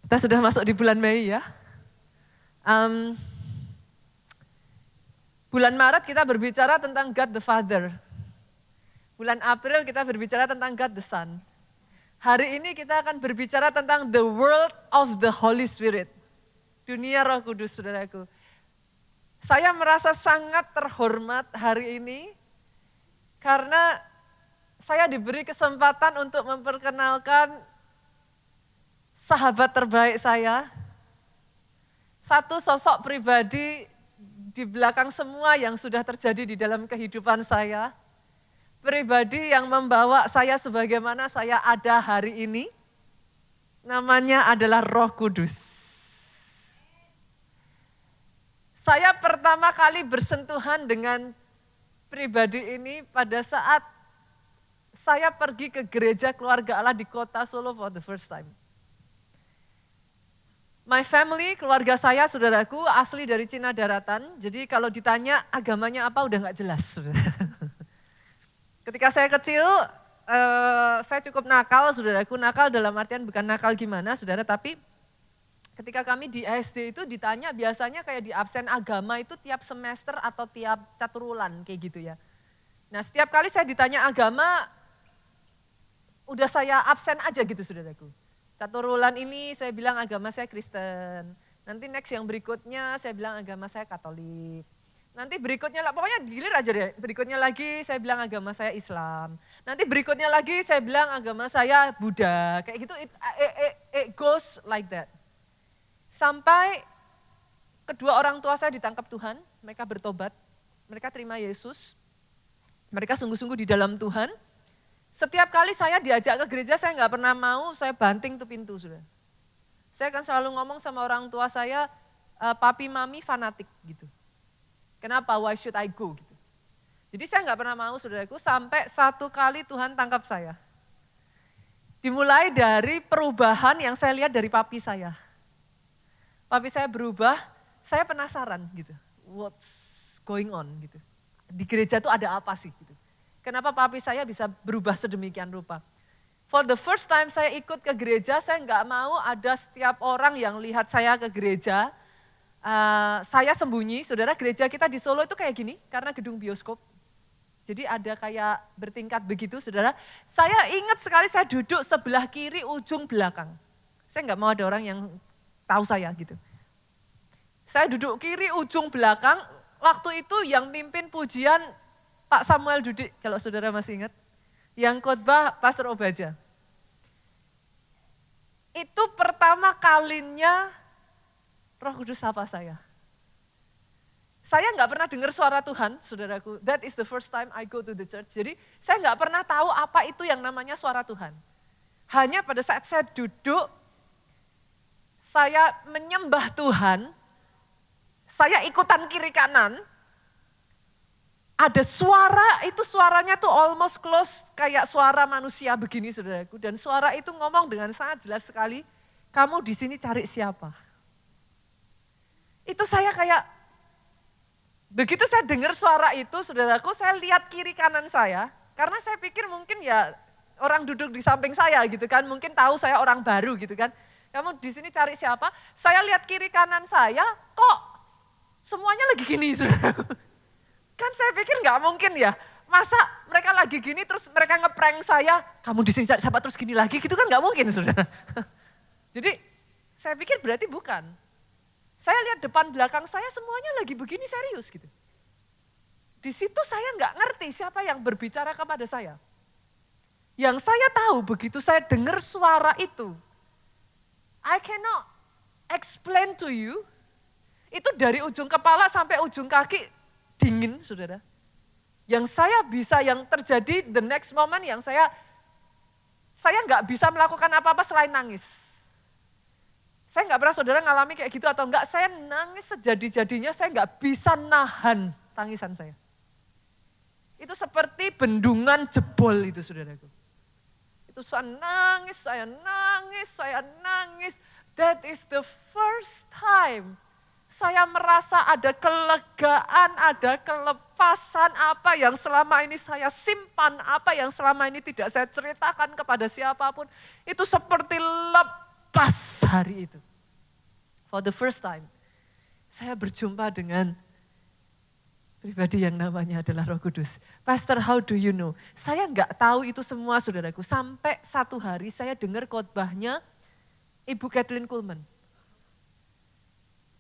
Kita sudah masuk di bulan Mei ya. Bulan Maret kita berbicara tentang God the Father. Bulan April kita berbicara tentang God the Son. Hari ini kita akan berbicara tentang the world of the Holy Spirit. Dunia Roh Kudus, saudaraku. Saya merasa sangat terhormat hari ini karena saya diberi kesempatan untuk memperkenalkan sahabat terbaik saya. Satu sosok pribadi di belakang semua yang sudah terjadi di dalam kehidupan saya. Pribadi yang membawa saya sebagaimana saya ada hari ini. Namanya adalah Roh Kudus. Saya pertama kali bersentuhan dengan pribadi ini pada saat saya pergi ke gereja keluarga Allah di kota Solo for the first time. My family, keluarga saya, saudaraku, asli dari Cina Daratan. Jadi kalau ditanya agamanya apa udah gak jelas. Ketika saya kecil, saya cukup nakal, saudaraku. Nakal dalam artian bukan nakal gimana, saudara, tapi ketika kami di SD itu ditanya biasanya kayak di absen agama itu tiap semester atau tiap caturulan kayak gitu ya. Nah setiap kali saya ditanya agama, udah saya absen aja gitu, saudaraku. Caturulan ini saya bilang agama saya Kristen. Nanti next yang berikutnya saya bilang agama saya Katolik. Nanti berikutnya, pokoknya gilir aja deh. Berikutnya lagi saya bilang agama saya Islam. Nanti berikutnya lagi saya bilang agama saya Buddha. Kayak gitu, it goes like that. Sampai kedua orang tua saya ditangkap Tuhan, mereka bertobat. Mereka terima Yesus. Mereka sungguh-sungguh di dalam Tuhan. Setiap kali saya diajak ke gereja, saya nggak pernah mau, saya banting tuh pintu, sudah. Saya kan selalu ngomong sama orang tua saya, papi mami fanatik gitu. Kenapa? Why should I go gitu. Jadi saya nggak pernah mau, saudaraku, sampai satu kali Tuhan tangkap saya. Dimulai dari perubahan yang saya lihat dari papi saya. Papi saya berubah, saya penasaran gitu. What's going on gitu. Di gereja tuh ada apa sih gitu. Kenapa papi saya bisa berubah sedemikian rupa. For the first time saya ikut ke gereja, saya nggak mau ada setiap orang yang lihat saya ke gereja, saya sembunyi. Saudara, gereja kita di Solo itu kayak gini, karena gedung bioskop. Jadi ada kayak bertingkat begitu, saudara. Saya ingat sekali saya duduk sebelah kiri ujung belakang. Saya nggak mau ada orang yang tahu saya gitu. Saya duduk kiri ujung belakang, waktu itu yang mimpin pujian Pak Samuel Dudik, kalau saudara masih ingat. Yang khotbah Pastor Obaja. Itu pertama kalinya Roh Kudus sapa saya. Saya nggak pernah dengar suara Tuhan, saudaraku. That is the first time I go to the church. Jadi saya nggak pernah tahu apa itu yang namanya suara Tuhan. Hanya pada saat saya duduk, saya menyembah Tuhan, saya ikutan kiri kanan, ada suara, itu suaranya tuh almost close kayak suara manusia begini, saudaraku. Dan suara itu ngomong dengan sangat jelas sekali, kamu di sini cari siapa? Itu saya kayak, begitu saya dengar suara itu, saudaraku, saya lihat kiri kanan saya, karena saya pikir mungkin ya orang duduk di samping saya gitu kan, mungkin tahu saya orang baru gitu kan. Kamu di sini cari siapa? Saya lihat kiri kanan saya, kok semuanya lagi gini, saudaraku. Kan saya pikir nggak mungkin ya, masa mereka lagi gini terus mereka ngeprank saya, kamu di sini cari siapa terus gini lagi, gitu kan nggak mungkin, saudara. Jadi saya pikir berarti bukan. Saya lihat depan belakang saya semuanya lagi begini serius gitu. Di situ saya nggak ngerti siapa yang berbicara kepada saya. Yang saya tahu begitu saya dengar suara itu, I cannot explain to you, itu dari ujung kepala sampai ujung kaki dingin, saudara. Yang saya bisa, yang terjadi the next moment yang saya nggak bisa melakukan apa-apa selain nangis. Saya nggak pernah saudara ngalami kayak gitu atau enggak, saya nangis sejadi-jadinya, saya nggak bisa nahan tangisan saya. Itu seperti bendungan jebol itu, saudaraku. Itu saya nangis. That is the first time saya merasa ada kelegaan, ada kelepasan, apa yang selama ini saya simpan, apa yang selama ini tidak saya ceritakan kepada siapapun. Itu seperti lepas hari itu. For the first time, saya berjumpa dengan pribadi yang namanya adalah Roh Kudus. Pastor, how do you know? Saya nggak tahu itu semua saudaraku. Sampai satu hari saya dengar khotbahnya Ibu Kathleen Kuhlman.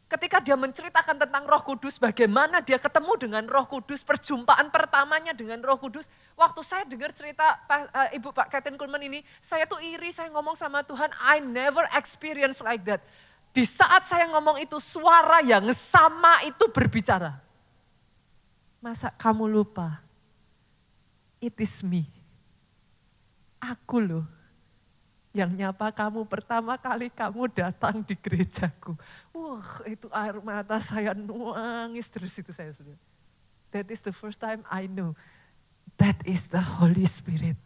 Ketika dia menceritakan tentang Roh Kudus, bagaimana dia ketemu dengan Roh Kudus, perjumpaan pertamanya dengan Roh Kudus. Waktu saya dengar cerita Ibu Pak Kathleen Kuhlman ini, saya tuh iri, saya ngomong sama Tuhan, I never experience like that. Di saat saya ngomong itu, suara yang sama itu berbicara. Masa kamu lupa? It is me. Aku loh yang nyapa kamu pertama kali kamu datang di gerejaku. Itu air mata saya nangis terus itu saya sudah. That is the first time I know that is the Holy Spirit.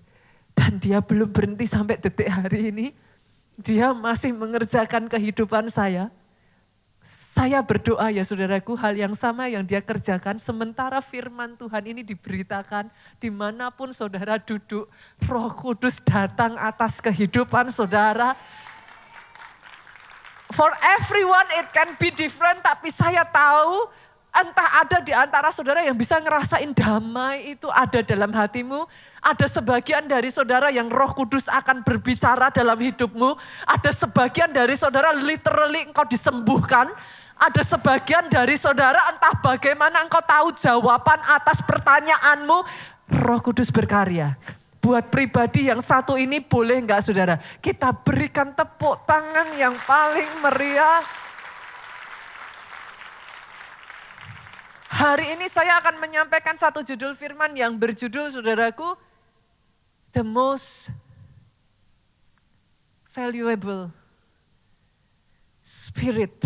Dan dia belum berhenti sampai detik hari ini. Dia masih mengerjakan kehidupan saya. Saya berdoa ya saudaraku, hal yang sama yang dia kerjakan sementara firman Tuhan ini diberitakan dimanapun saudara duduk, Roh Kudus datang atas kehidupan saudara. For everyone it can be different, tapi saya tahu entah ada di antara saudara yang bisa ngerasain damai itu ada dalam hatimu. Ada sebagian dari saudara yang Roh Kudus akan berbicara dalam hidupmu. Ada sebagian dari saudara literally engkau disembuhkan. Ada sebagian dari saudara entah bagaimana engkau tahu jawaban atas pertanyaanmu. Roh Kudus berkarya. Buat pribadi yang satu ini boleh enggak saudara? Kita berikan tepuk tangan yang paling meriah. Hari ini saya akan menyampaikan satu judul firman yang berjudul saudaraku, The Most Valuable Spirit.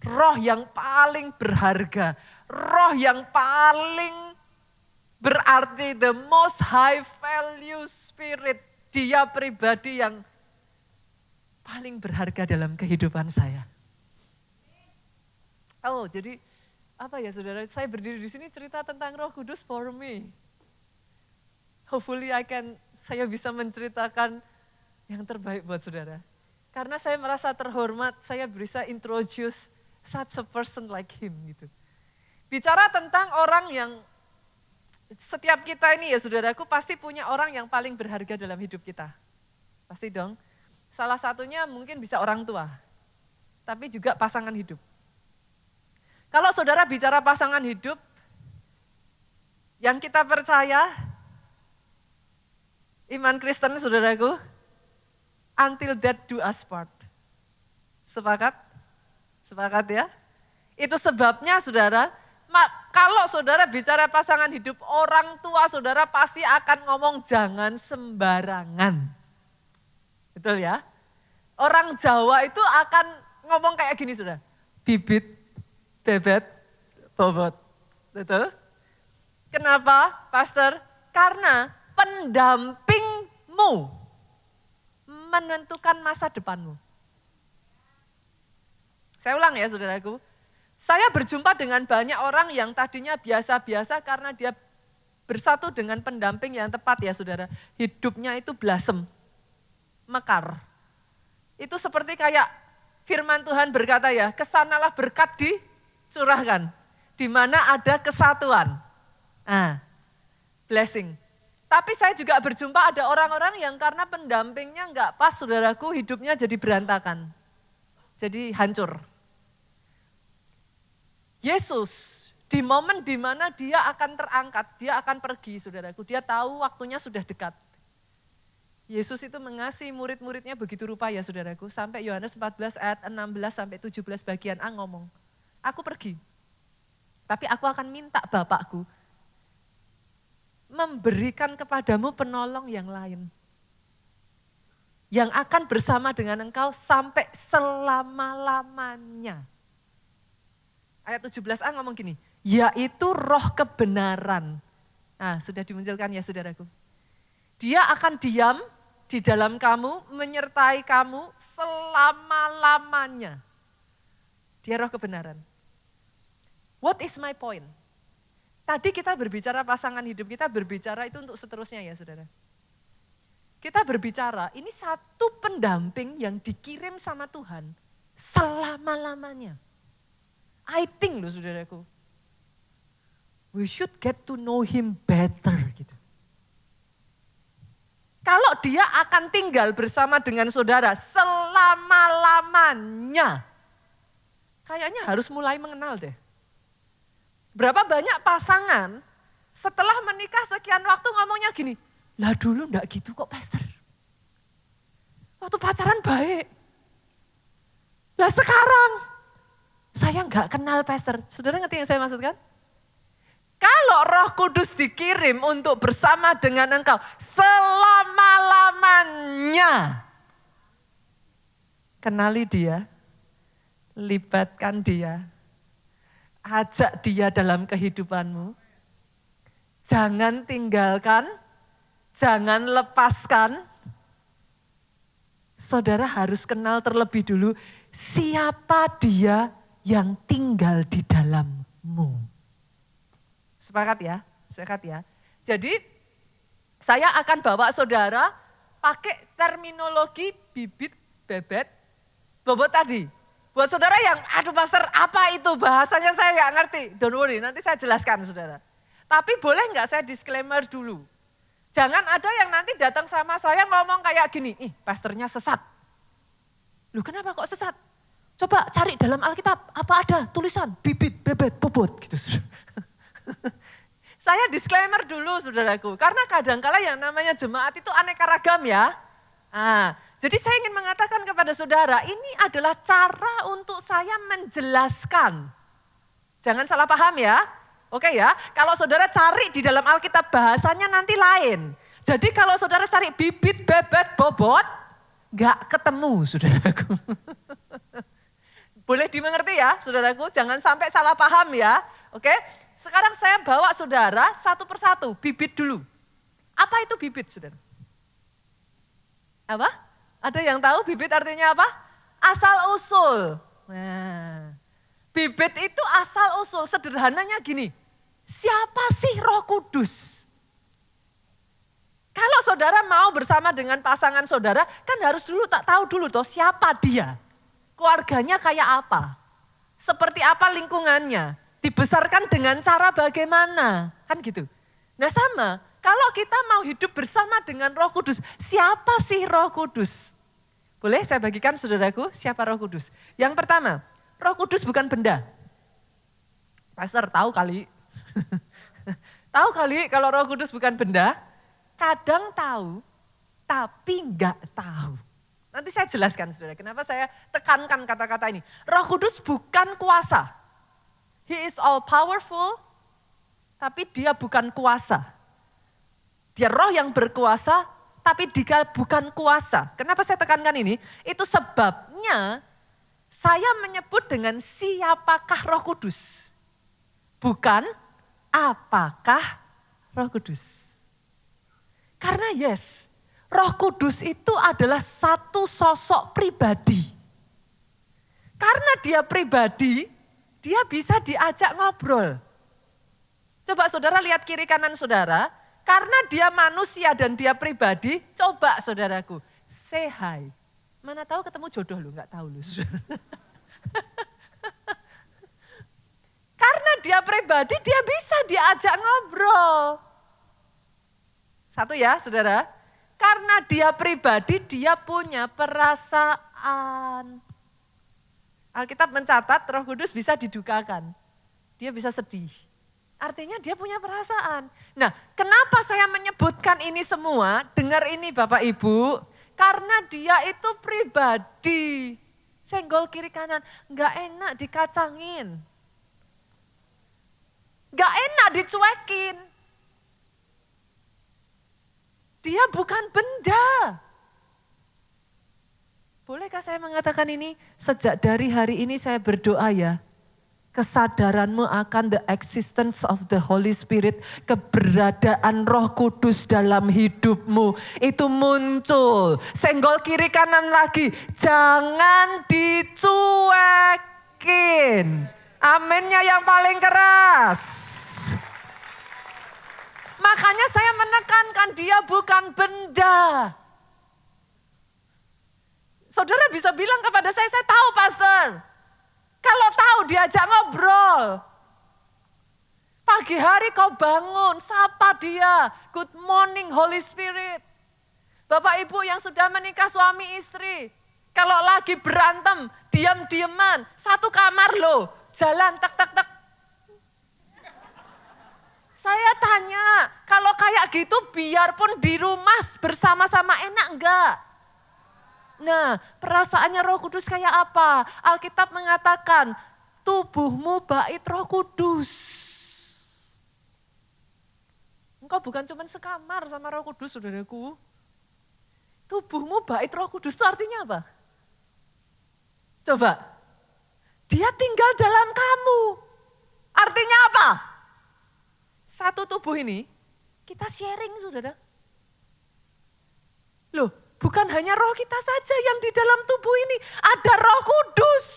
Roh yang paling berharga, roh yang paling berarti the most high value spirit. Dia pribadi yang paling berharga dalam kehidupan saya. Oh, jadi apa ya saudara, saya berdiri di sini cerita tentang Roh Kudus for me. Hopefully saya bisa menceritakan yang terbaik buat saudara. Karena saya merasa terhormat, saya bisa introduce such a person like him gitu. Bicara tentang orang yang, setiap kita ini ya saudaraku pasti punya orang yang paling berharga dalam hidup kita. Pasti dong. Salah satunya mungkin bisa orang tua, tapi juga pasangan hidup. Kalau saudara bicara pasangan hidup, yang kita percaya, iman Kristen saudaraku, until death do us part. Sepakat? Sepakat ya? Itu sebabnya saudara, kalau saudara bicara pasangan hidup, orang tua saudara pasti akan ngomong jangan sembarangan. Betul ya? Orang Jawa itu akan ngomong kayak gini saudara, bibit, bebet, bobot. Betul? Kenapa, Pastor? Karena pendampingmu menentukan masa depanmu. Saya ulang ya saudaraku. Saya berjumpa dengan banyak orang yang tadinya biasa-biasa karena dia bersatu dengan pendamping yang tepat ya saudara. Hidupnya itu blasem, mekar. Itu seperti kayak firman Tuhan berkata ya, kesanalah berkat dicurahkan. Di mana ada kesatuan. Blessing. Tapi saya juga berjumpa ada orang-orang yang karena pendampingnya enggak pas saudaraku, hidupnya jadi berantakan. Jadi hancur. Yesus di momen di mana dia akan terangkat, dia akan pergi saudaraku. Dia tahu waktunya sudah dekat. Yesus itu mengasihi murid-muridnya begitu rupa ya saudaraku. Sampai Yohanes 14 ayat 16 sampai 17 bagian A ngomong. Aku pergi, tapi aku akan minta Bapakku memberikan kepadamu penolong yang lain. Yang akan bersama dengan engkau sampai selama-lamanya. Ayat 17a ngomong gini, yaitu roh kebenaran. Nah sudah dimunculkan ya saudaraku. Dia akan diam di dalam kamu, menyertai kamu selama-lamanya. Dia roh kebenaran. What is my point? Tadi kita berbicara pasangan hidup, kita berbicara itu untuk seterusnya ya saudara. kita berbicara, ini satu pendamping yang dikirim sama Tuhan selama-lamanya. I think loh saudaraku, we should get to know him better gitu. Kalau dia akan tinggal bersama dengan saudara selama-lamanya, kayaknya harus mulai mengenal deh. Berapa banyak pasangan setelah menikah sekian waktu ngomongnya gini, lah dulu enggak gitu kok pastor. Waktu pacaran baik. Lah sekarang saya enggak kenal pastor. Saudara ngerti yang saya maksudkan? Kalau Roh Kudus dikirim untuk bersama dengan engkau selama-lamanya. Kenali dia, libatkan dia, ajak dia dalam kehidupanmu. Jangan tinggalkan, jangan lepaskan. Saudara harus kenal terlebih dulu siapa dia yang tinggal di dalammu. Sepakat ya? Sepakat ya? Jadi saya akan bawa saudara pakai terminologi bibit, bebet, bobot tadi. Buat saudara yang, aduh pastor apa itu bahasanya saya nggak ngerti. Don't worry, nanti saya jelaskan saudara. Tapi boleh nggak saya disclaimer dulu. Jangan ada yang nanti datang sama saya ngomong kayak gini, ih pastornya sesat. Loh kenapa kok sesat? Coba cari dalam Alkitab, apa ada tulisan bibit, bebet, bobot gitu. Saya disclaimer dulu saudaraku, karena kadangkala yang namanya jemaat itu aneka ragam ya. Jadi saya ingin mengatakan kepada saudara, ini adalah cara untuk saya menjelaskan. Jangan salah paham ya. Oke ya, kalau saudara cari di dalam Alkitab bahasanya nanti lain. Jadi kalau saudara cari bibit, bebet, bobot, gak ketemu saudaraku. Boleh dimengerti ya saudaraku, jangan sampai salah paham ya. Oke, sekarang saya bawa saudara satu persatu, bibit dulu. Apa itu bibit saudara? Apa? Ada yang tahu bibit artinya apa? Asal usul. Nah, bibit itu asal usul, sederhananya gini. Siapa sih Roh Kudus? Kalau saudara mau bersama dengan pasangan saudara, kan harus dulu tahu dulu toh siapa dia. Keluarganya kayak apa? Seperti apa lingkungannya? Dibesarkan dengan cara bagaimana? Kan gitu. Nah sama, kalau kita mau hidup bersama dengan Roh Kudus, siapa sih Roh Kudus? Boleh saya bagikan saudaraku, siapa Roh Kudus? Yang pertama, Roh Kudus bukan benda. Pastor tahu kali. Tahu kali kalau Roh Kudus bukan benda, kadang tahu, tapi enggak tahu. Nanti saya jelaskan saudara, kenapa saya tekankan kata-kata ini. Roh Kudus bukan kuasa. He is all powerful, tapi dia bukan kuasa. Dia roh yang berkuasa, tapi dia bukan kuasa. Kenapa saya tekankan ini? Itu sebabnya saya menyebut dengan siapakah Roh Kudus. Bukan apakah Roh Kudus. Karena Roh Kudus itu adalah satu sosok pribadi. Karena dia pribadi, dia bisa diajak ngobrol. Coba saudara lihat kiri kanan saudara, karena dia manusia dan dia pribadi, coba saudaraku, say hi. Mana tahu ketemu jodoh lu, nggak tahu lu. Karena dia pribadi, dia bisa diajak ngobrol. Satu ya saudara, karena dia pribadi, dia punya perasaan. Alkitab mencatat Roh Kudus bisa didukakan, dia bisa sedih. Artinya dia punya perasaan. Nah kenapa saya menyebutkan ini semua, dengar ini Bapak Ibu, karena dia itu pribadi. Senggol kiri kanan, gak enak dikacangin. Gak enak dicuekin. Dia bukan benda. Bolehkah saya mengatakan ini? Sejak dari hari ini saya berdoa ya. Kesadaranmu akan the existence of the Holy Spirit. Keberadaan Roh Kudus dalam hidupmu. Itu muncul. Senggol kiri kanan lagi. Jangan dicuekin. Aminnya yang paling keras. Makanya saya menekankan dia bukan benda. Saudara bisa bilang kepada saya tahu pastor. Kalau tahu diajak ngobrol. Pagi hari kau bangun, sapa dia. Good morning Holy Spirit. Bapak ibu yang sudah menikah suami istri. Kalau lagi berantem, diam-diaman. Satu kamar loh, jalan tek-tek-tek. Saya tanya, kalau kayak gitu biarpun di rumah bersama-sama enak enggak? Nah, perasaannya Roh Kudus kayak apa? Alkitab mengatakan, tubuhmu bait Roh Kudus. Engkau bukan cuma sekamar sama Roh Kudus, saudaraku. Tubuhmu bait Roh Kudus itu artinya apa? Coba, dia tinggal dalam kamu. Artinya apa? Satu tubuh ini, kita sharing, saudara. Loh, bukan hanya roh kita saja yang di dalam tubuh ini, ada Roh Kudus.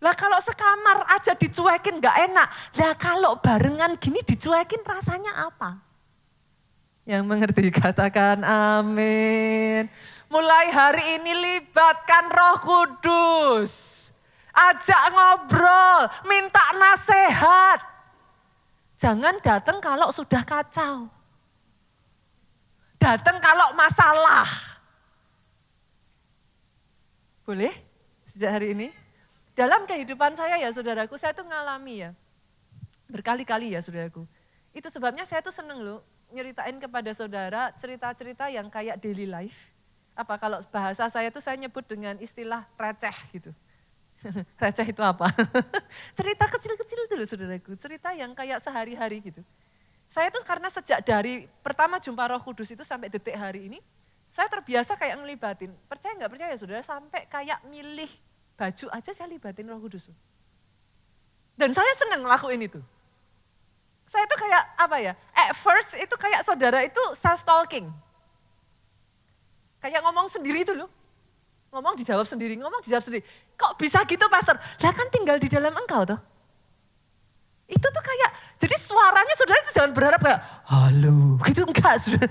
Lah kalau sekamar aja dicuekin gak enak, lah kalau barengan gini dicuekin rasanya apa? Yang mengerti katakan amin. Mulai hari ini libatkan Roh Kudus. Ajak ngobrol, minta nasihat. Jangan datang kalau sudah kacau. Datang kalau masalah. Boleh? Sejak hari ini. Dalam kehidupan saya ya saudaraku, saya tuh ngalami ya. Berkali-kali ya saudaraku. Itu sebabnya saya tuh seneng loh nyeritain kepada saudara cerita-cerita yang kayak daily life. Apa kalau bahasa saya tuh saya nyebut dengan istilah receh gitu. Receh itu apa? Cerita kecil-kecil dulu saudaraku, cerita yang kayak sehari-hari gitu. Saya tuh karena sejak dari pertama jumpa Roh Kudus itu sampai detik hari ini, saya terbiasa kayak ngelibatin. Percaya nggak percaya saudara, sampai kayak milih baju aja saya libatin Roh Kudus. Dan saya seneng ngelakuin itu. Saya tuh kayak apa ya, at first itu kayak saudara itu self-talking. Kayak ngomong sendiri itu loh. Ngomong dijawab sendiri, ngomong dijawab sendiri. Kok bisa gitu pastor? Lah kan tinggal di dalam engkau tuh. Itu tuh kayak, jadi suaranya saudara itu jangan berharap kayak, halo, gitu enggak saudara.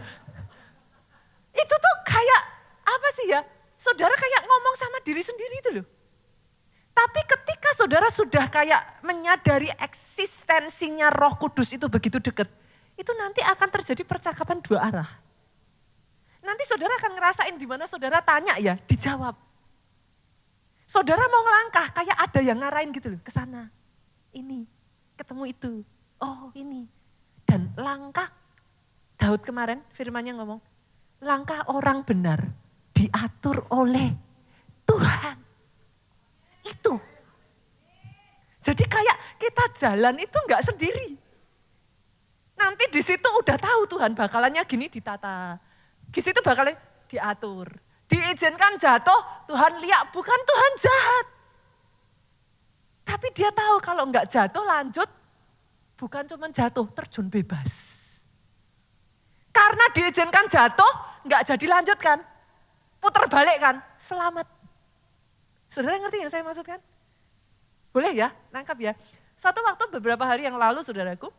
Itu tuh kayak, apa sih ya, saudara kayak ngomong sama diri sendiri itu loh. Tapi ketika saudara sudah kayak menyadari eksistensinya Roh Kudus itu begitu dekat, itu nanti akan terjadi percakapan dua arah. Nanti saudara akan ngerasain di mana saudara tanya ya, dijawab. Saudara mau ngelangkah, kayak ada yang ngarahin gitu loh, ke sana. Ini, ketemu itu, oh ini. Dan langkah, Daud kemarin firmannya ngomong, langkah orang benar diatur oleh Tuhan. Itu. Jadi kayak kita jalan itu enggak sendiri. Nanti di situ udah tahu Tuhan bakalannya gini ditata. Di situ bakalan diatur. Diizinkan jatuh, Tuhan lihat bukan Tuhan jahat. Tapi dia tahu kalau enggak jatuh lanjut, bukan cuma jatuh, terjun bebas. Karena diizinkan jatuh, enggak jadi lanjutkan. Putar balik kan, selamat. Saudara ngerti yang saya maksudkan? Boleh ya, nangkap ya. Satu waktu beberapa hari yang lalu saudaraku,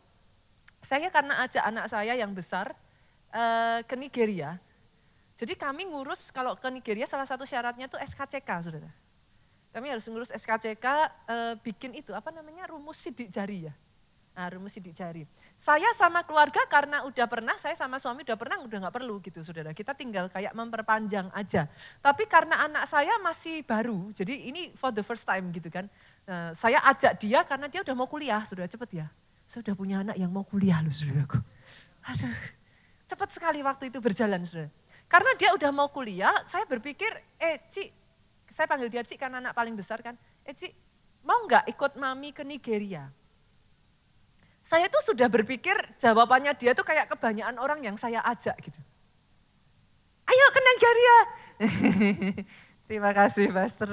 saya karena ajak anak saya yang besar ke Nigeria. Jadi kami ngurus kalau ke Nigeria salah satu syaratnya tuh SKCK saudara. Kami harus ngurus SKCK bikin itu apa namanya rumus sidik jari ya. Nah, rumus sidik jari. Saya sama keluarga karena udah pernah, saya sama suami udah pernah, udah gak perlu gitu saudara. Kita tinggal kayak memperpanjang aja. Tapi karena anak saya masih baru, jadi ini for the first time gitu kan. Saya ajak dia karena dia udah mau kuliah, saudara cepet ya. Saya udah punya anak yang mau kuliah loh saudaraku. Aduh, cepet sekali waktu itu berjalan saudara. Karena dia udah mau kuliah, saya berpikir, Ci, saya panggil dia Ci karena anak paling besar kan. Ci, mau gak ikut mami ke Nigeria? Saya tuh sudah berpikir jawabannya dia tuh kayak kebanyakan orang yang saya ajak gitu. Ayo ke Nigeria. Terima kasih pastor.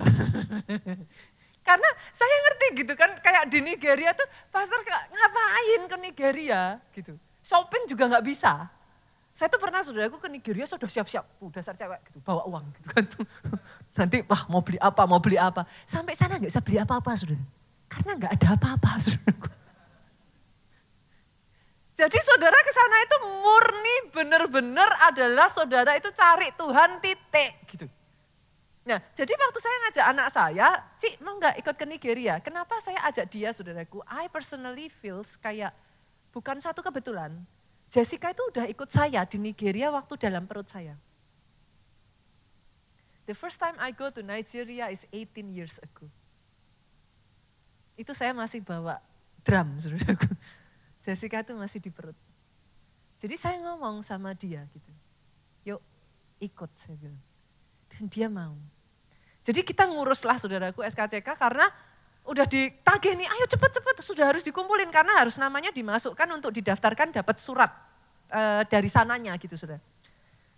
Karena saya ngerti gitu kan, kayak di Nigeria tuh pastor ngapain ke Nigeria gitu. Shopping juga gak bisa. Saya tuh pernah saudaraku ke Nigeria sudah siap-siap, dasar cewek gitu, bawa uang gitu kan. Nanti wah mau beli apa. Sampai sana gak bisa beli apa-apa saudara. Karena gak ada apa-apa saudaraku. Jadi saudara ke sana itu murni benar-benar adalah saudara itu cari Tuhan titik gitu. Nah, jadi waktu saya ngajak anak saya, Cik mau nggak ikut ke Nigeria? Kenapa saya ajak dia saudaraku? I personally feels kayak bukan satu kebetulan. Jessica itu udah ikut saya di Nigeria waktu dalam perut saya. The first time I go to Nigeria is 18 years ago. Itu saya masih bawa drum saudaraku. Jessica itu masih di perut. Jadi saya ngomong sama dia gitu. Yuk ikut saya bilang. Dan dia mau. Jadi kita nguruslah saudaraku SKCK karena udah ditagih nih, ayo cepet-cepet sudah harus dikumpulin. Karena harus namanya dimasukkan untuk didaftarkan dapat surat dari sananya gitu saudara.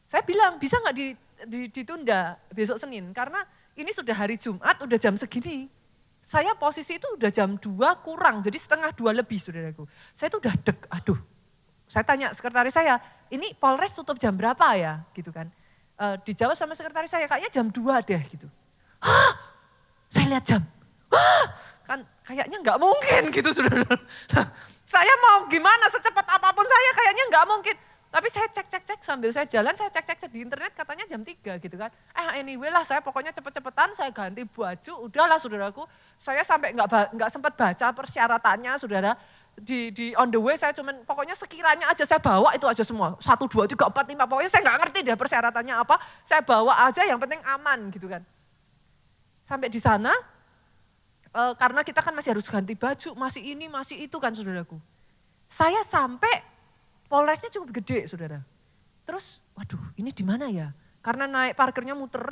Saya bilang bisa gak ditunda besok Senin karena ini sudah hari Jumat udah jam segini. Saya posisi itu udah jam 2 kurang, jadi setengah 2 lebih saudaraku. Saya tuh udah aduh. Saya tanya sekretaris saya, ini Polres tutup jam berapa ya gitu kan. Dijawab sama sekretaris saya, kayaknya jam 2 deh gitu. Hah? Saya lihat jam, kan kayaknya nggak mungkin gitu saudara. Saya mau gimana secepat apapun saya kayaknya nggak mungkin. Tapi saya cek sambil saya jalan, saya cek di internet katanya jam 3 gitu kan. Anyway lah saya pokoknya cepet-cepetan saya ganti baju, udahlah saudaraku. Saya sampai nggak sempat baca persyaratannya saudara. Di on the way saya cuman pokoknya sekiranya aja saya bawa itu aja semua. 1, 2, 3, 4, 5 pokoknya saya nggak ngerti deh persyaratannya apa. Saya bawa aja yang penting aman gitu kan. Sampai di sana karena kita kan masih harus ganti baju, masih ini, masih itu kan saudaraku. Saya sampai Polresnya cukup gede saudara. Terus waduh ini di mana ya? Karena naik parkirnya muter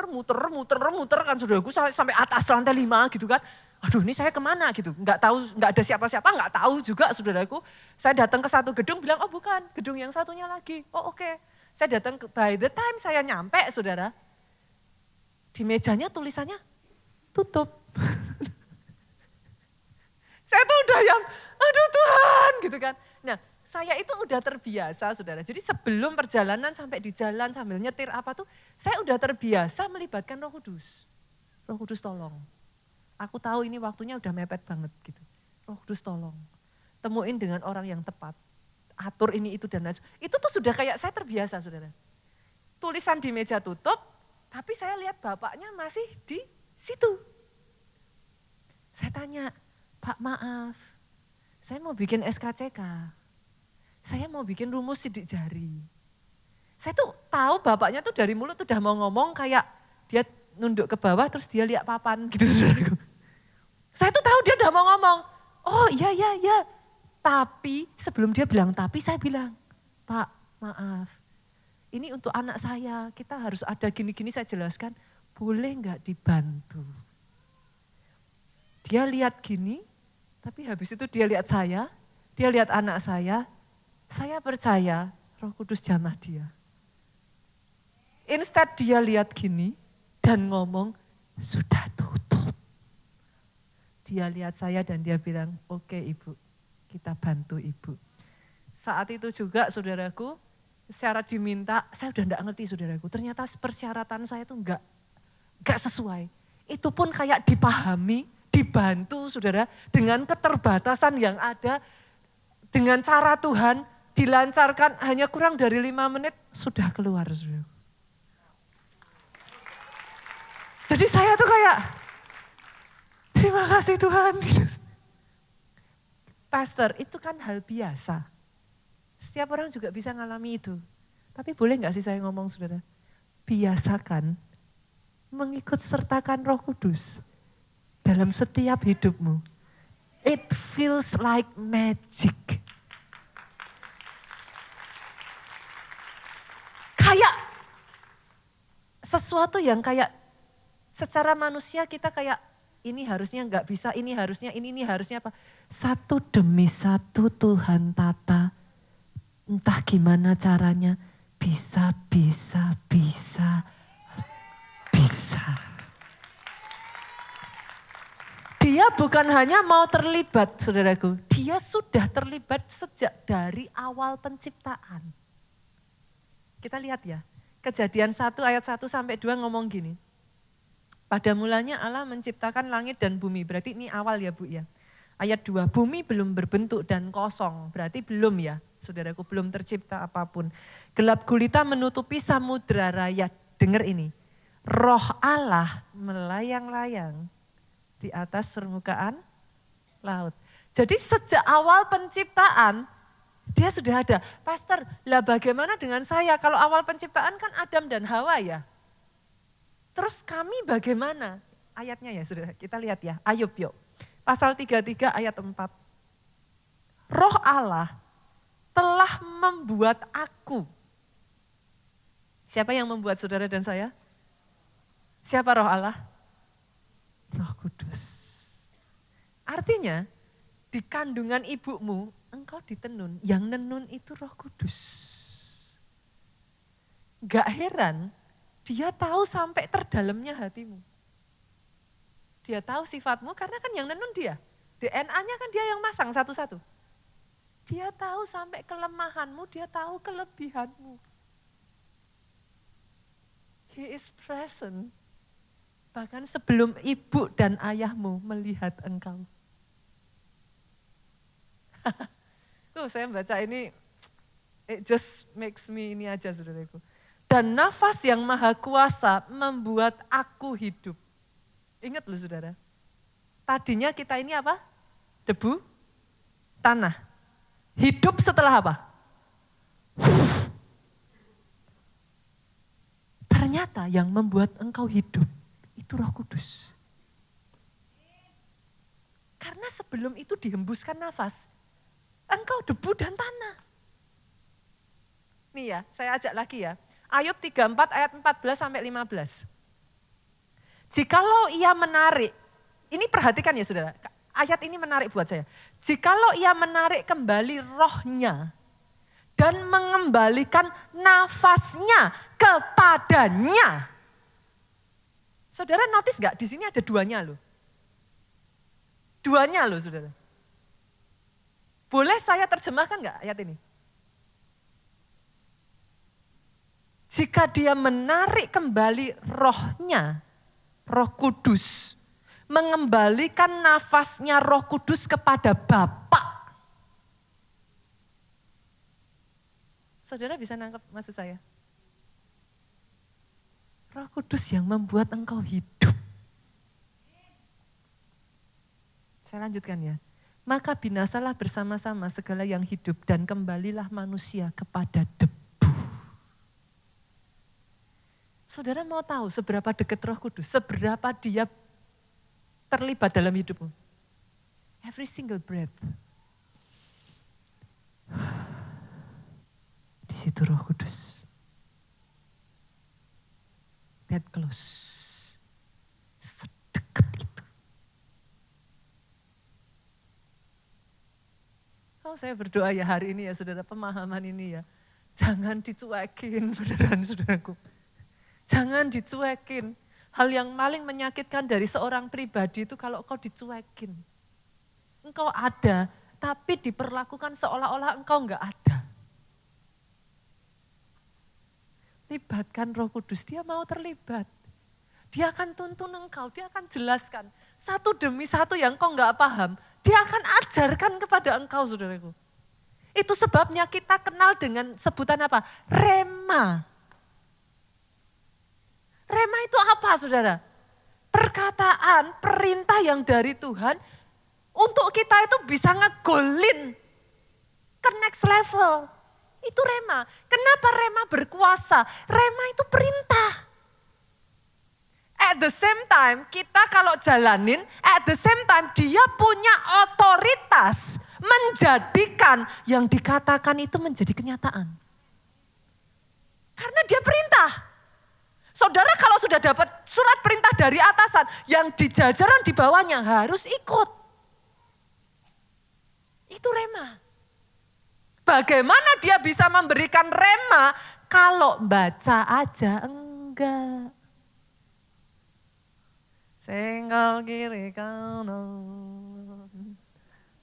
kan saudaraku sampai atas lantai 5 gitu kan. Aduh ini saya kemana gitu. Nggak tahu, nggak ada siapa-siapa, nggak tahu juga saudaraku. Saya datang ke satu gedung bilang oh bukan, gedung yang satunya lagi. Oh oke. Saya datang by the time saya nyampe saudara. Di mejanya tulisannya tutup. Saya tuh udah yang aduh Tuhan gitu kan. Nah saya itu udah terbiasa saudara. Jadi sebelum perjalanan sampai di jalan sambil nyetir apa tuh. Saya udah terbiasa melibatkan Roh Kudus. Roh Kudus tolong. Aku tahu ini waktunya udah mepet banget gitu. Roh Kudus tolong. Temuin dengan orang yang tepat. Atur ini itu dan lain. Itu tuh sudah kayak saya terbiasa saudara. Tulisan di meja tutup. Tapi saya lihat bapaknya masih di situ. Saya tanya, Pak maaf. Saya mau bikin SKCK. Saya mau bikin rumus sidik jari. Saya tuh tahu bapaknya tuh dari mulut tuh udah mau ngomong kayak dia nunduk ke bawah terus dia lihat papan gitu saudaraku. Saya tuh tahu dia udah mau ngomong, oh iya. Tapi sebelum dia bilang tapi saya bilang, Pak maaf ini untuk anak saya kita harus ada gini-gini saya jelaskan. Boleh gak dibantu? Dia lihat gini tapi habis itu dia lihat saya, dia lihat anak saya percaya Roh Kudus jamah dia. Instead dia lihat gini dan ngomong, sudah tutup. Dia lihat saya dan dia bilang, oke ibu, kita bantu ibu. Saat itu juga saudaraku, syarat diminta, saya udah enggak ngerti saudaraku. Ternyata persyaratan saya itu enggak sesuai. Itu pun kayak dipahami, dibantu saudara, dengan keterbatasan yang ada, dengan cara Tuhan, dilancarkan hanya kurang dari 5 menit sudah keluar. Saudara. Jadi saya tuh kayak terima kasih Tuhan. Pastor itu kan hal biasa. Setiap orang juga bisa ngalami itu. Tapi boleh gak sih saya ngomong saudara? Biasakan mengikut sertakan Roh Kudus dalam setiap hidupmu. It feels like magic. Kayak sesuatu yang kayak secara manusia kita kayak ini harusnya nggak bisa, ini harusnya, ini harusnya apa. Satu demi satu Tuhan tata, entah gimana caranya, bisa. Dia bukan hanya mau terlibat saudaraku, dia sudah terlibat sejak dari awal penciptaan. Kita lihat ya, Kejadian 1 ayat 1 sampai 2 ngomong gini. Pada mulanya Allah menciptakan langit dan bumi, berarti ini awal ya Bu ya. Ayat 2, bumi belum berbentuk dan kosong, berarti belum ya. saudaraku, belum tercipta apapun. Gelap gulita menutupi samudra raya. Dengar ini, Roh Allah melayang-layang di atas permukaan laut. Jadi sejak awal penciptaan, dia sudah ada. Pastor, lah bagaimana dengan saya? Kalau awal penciptaan kan Adam dan Hawa ya. Terus kami bagaimana? Ayatnya ya saudara, kita lihat ya. Ayub yuk. Pasal 33 ayat 4. Roh Allah telah membuat aku. Siapa yang membuat saudara dan saya? Siapa Roh Allah? Roh Kudus. Artinya di kandungan ibumu engkau ditenun. Yang nenun itu Roh Kudus. Gak heran dia tahu sampai terdalamnya hatimu. Dia tahu sifatmu karena kan yang nenun dia. DNA-nya kan dia yang masang satu-satu. Dia tahu sampai kelemahanmu, dia tahu kelebihanmu. He is present. Bahkan sebelum ibu dan ayahmu melihat engkau. Saya baca ini, it just makes me ini aja saudaraku. Dan nafas yang maha kuasa membuat aku hidup. Ingat loh saudara, tadinya kita ini apa? Debu, tanah. Hidup setelah apa? Ternyata yang membuat engkau hidup itu Roh Kudus. Karena sebelum itu dihembuskan nafas, engkau debu dan tanah. Nih ya, saya ajak lagi ya. Ayub 34 ayat 14 sampai 15. Jikalau ia menarik, ini perhatikan ya saudara, ayat ini menarik buat saya. Jikalau ia menarik kembali rohnya dan mengembalikan nafasnya kepadanya. Saudara notice gak? Di sini ada duanya loh. Duanya loh saudara. Boleh saya terjemahkan gak ayat ini? Jika dia menarik kembali rohnya, Roh Kudus, mengembalikan nafasnya Roh Kudus kepada Bapa. Saudara bisa nangkep maksud saya? Roh Kudus yang membuat engkau hidup. Saya lanjutkan ya. Maka binasalah bersama-sama segala yang hidup dan kembalilah manusia kepada debu. Saudara mau tahu seberapa dekat Roh Kudus, seberapa dia terlibat dalam hidupmu? Every single breath. Di situ Roh Kudus. That close. Sedekat itu. Oh, saya berdoa ya hari ini ya saudara, pemahaman ini ya. Jangan dicuekin beneran saudaraku. Jangan dicuekin. Hal yang paling menyakitkan dari seorang pribadi itu kalau kau dicuekin. Engkau ada, tapi diperlakukan seolah-olah engkau enggak ada. Libatkan Roh Kudus, dia mau terlibat. Dia akan tuntun engkau, dia akan jelaskan. Satu demi satu yang kau enggak paham, dia akan ajarkan kepada engkau saudaraku. Itu sebabnya kita kenal dengan sebutan apa? Rema. Rema itu apa saudara? Perkataan, perintah yang dari Tuhan untuk kita itu bisa ngegolin ke next level. Itu rema. Kenapa rema berkuasa? Rema itu perintah. At the same time kita kalau jalanin, at the same time dia punya otoritas menjadikan yang dikatakan itu menjadi kenyataan. Karena dia perintah. Saudara kalau sudah dapat surat perintah dari atasan, yang di jajaran di bawahnya harus ikut. Itu rema. Bagaimana dia bisa memberikan rema kalau baca aja enggak. Senggol kiri kanan,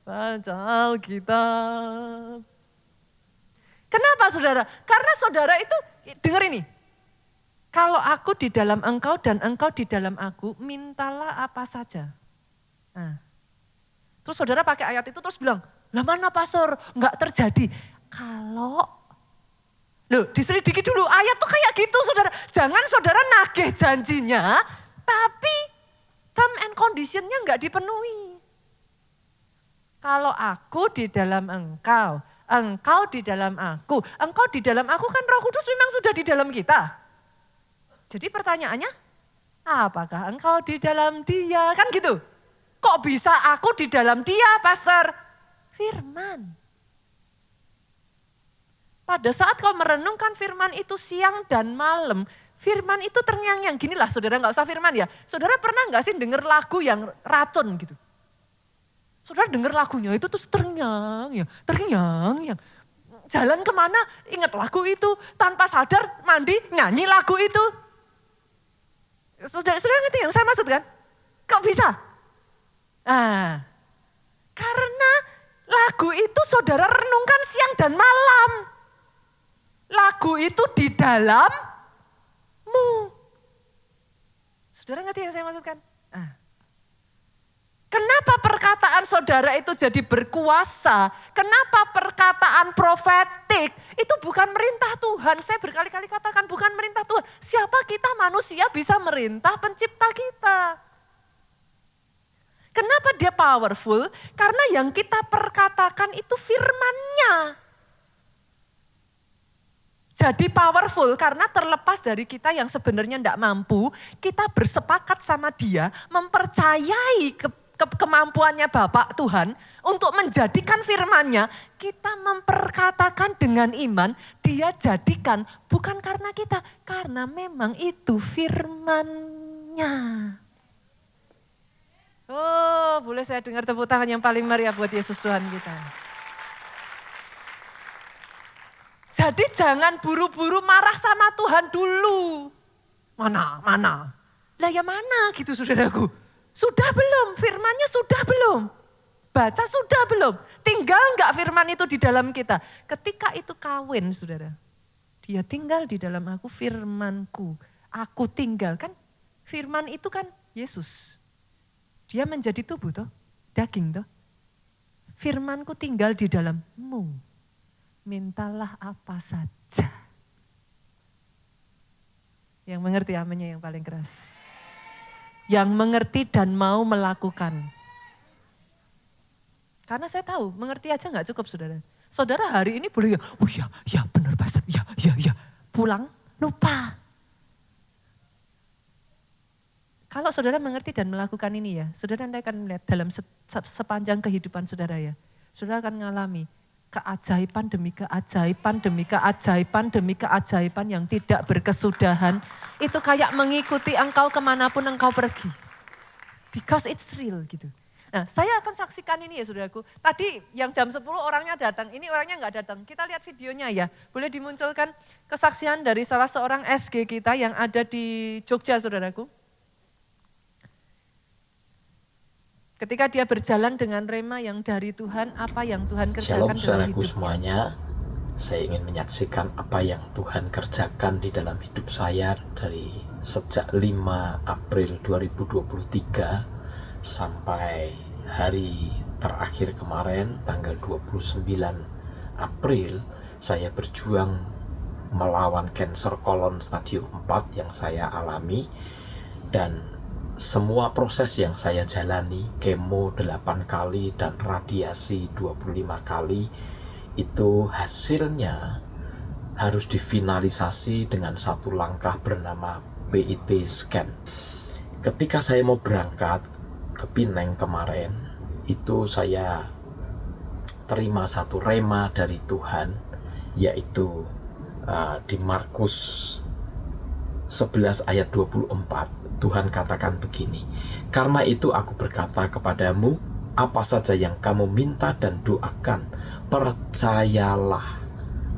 baca Alkitab. Kenapa saudara? Karena saudara itu, dengar ini. Kalau aku di dalam engkau dan engkau di dalam aku, mintalah apa saja. Nah, terus saudara pakai ayat itu terus bilang, lah mana pastor? Enggak terjadi. Kalau, diselidiki dulu, ayat tuh kayak gitu saudara. Jangan saudara nagih janjinya, tapi term and conditionnya nggak dipenuhi. Kalau aku di dalam engkau, engkau di dalam aku, engkau di dalam aku kan Roh Kudus memang sudah di dalam kita. Jadi pertanyaannya, apakah engkau di dalam dia? Kan gitu. Kok bisa aku di dalam dia, Pastor? Firman. Pada saat kau merenungkan firman itu siang dan malam, firman itu terngiang-ngiang. Ginilah saudara, gak usah firman ya. Saudara pernah gak sih denger lagu yang racun gitu? Saudara denger lagunya itu terus terngiang-ngiang. Jalan kemana ingat lagu itu. Tanpa sadar mandi nyanyi lagu itu. Saudara ngerti yang saya maksud kan? Kok bisa? Karena lagu itu saudara renungkan siang dan malam. Lagu itu di dalammu. Saudara ngerti yang saya maksudkan? Kenapa perkataan saudara itu jadi berkuasa? Kenapa perkataan profetik itu bukan merintah Tuhan? Saya berkali-kali katakan bukan merintah Tuhan. Siapa kita manusia bisa merintah pencipta kita? Kenapa dia powerful? Karena yang kita perkatakan itu firman-Nya. Jadi powerful karena terlepas dari kita yang sebenarnya tidak mampu, kita bersepakat sama dia, mempercayai kemampuannya Bapak Tuhan untuk menjadikan firman-Nya, kita memperkatakan dengan iman, dia jadikan bukan karena kita, karena memang itu firman-Nya. Oh, boleh saya dengar tepuk tangan yang paling meriah buat Yesus Tuhan kita. Jadi jangan buru-buru marah sama Tuhan dulu. Mana? Lah ya mana gitu saudaraku. Sudah belum? Firman-Nya sudah belum? Baca sudah belum? Tinggal enggak firman itu di dalam kita? Ketika itu kawin saudara. Dia tinggal di dalam aku, firman-Ku. Aku tinggal kan. Firman itu kan Yesus. Dia menjadi tubuh toh, daging toh. Firman-Ku tinggal di dalammu. Mintalah apa saja. Yang mengerti amennya yang paling keras. Yang mengerti dan mau melakukan. Karena saya tahu, mengerti aja gak cukup saudara. Saudara hari ini boleh ya benar Pastor, ya. Pulang lupa. Kalau saudara mengerti dan melakukan ini ya, saudara nanti akan melihat dalam sepanjang kehidupan saudara ya. Saudara akan mengalami keajaiban demi keajaiban demi keajaiban demi keajaiban yang tidak berkesudahan. Itu kayak mengikuti engkau kemanapun engkau pergi. Because it's real gitu. Nah saya akan saksikan ini ya saudaraku. Tadi yang jam 10 orangnya datang, ini orangnya enggak datang. Kita lihat videonya ya. Boleh dimunculkan kesaksian dari salah seorang SG kita yang ada di Jogja saudaraku. Ketika dia berjalan dengan rema yang dari Tuhan, apa yang Tuhan kerjakan dalam hidupnya. Semuanya, saya ingin menyaksikan apa yang Tuhan kerjakan di dalam hidup saya dari sejak 5 April 2023 sampai hari terakhir kemarin tanggal 29 April saya berjuang melawan kanker kolon stadium 4 yang saya alami dan semua proses yang saya jalani, kemo 8 kali dan radiasi 25 kali, itu hasilnya harus difinalisasi dengan satu langkah bernama PET scan. Ketika saya mau berangkat ke Pineng kemarin, itu saya terima satu rema dari Tuhan, yaitu di Markus 11 ayat 24. Tuhan katakan begini, karena itu aku berkata kepadamu, apa saja yang kamu minta dan doakan, percayalah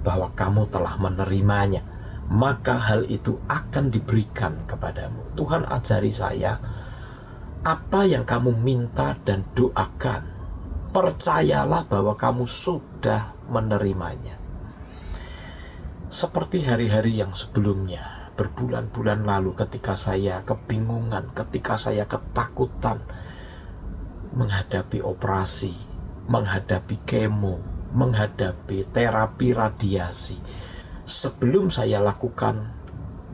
bahwa kamu telah menerimanya, maka hal itu akan diberikan kepadamu. Tuhan ajari saya, apa yang kamu minta dan doakan, percayalah bahwa kamu sudah menerimanya. Seperti hari-hari yang sebelumnya, berbulan-bulan lalu ketika saya kebingungan, ketika saya ketakutan menghadapi operasi, menghadapi kemo, menghadapi terapi radiasi. Sebelum saya lakukan,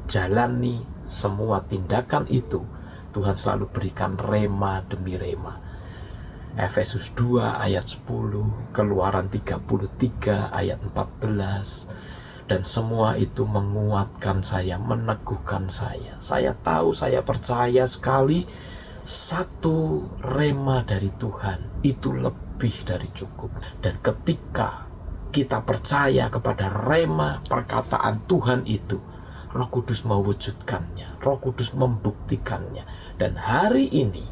jalani semua tindakan itu, Tuhan selalu berikan rema demi rema. Efesus 2 ayat 10, Keluaran 33 ayat 14, dan semua itu menguatkan saya, meneguhkan saya. Saya tahu, saya percaya sekali, satu rema dari Tuhan itu lebih dari cukup. Dan ketika kita percaya kepada rema perkataan Tuhan itu, Roh Kudus mewujudkannya, Roh Kudus membuktikannya. Dan hari ini,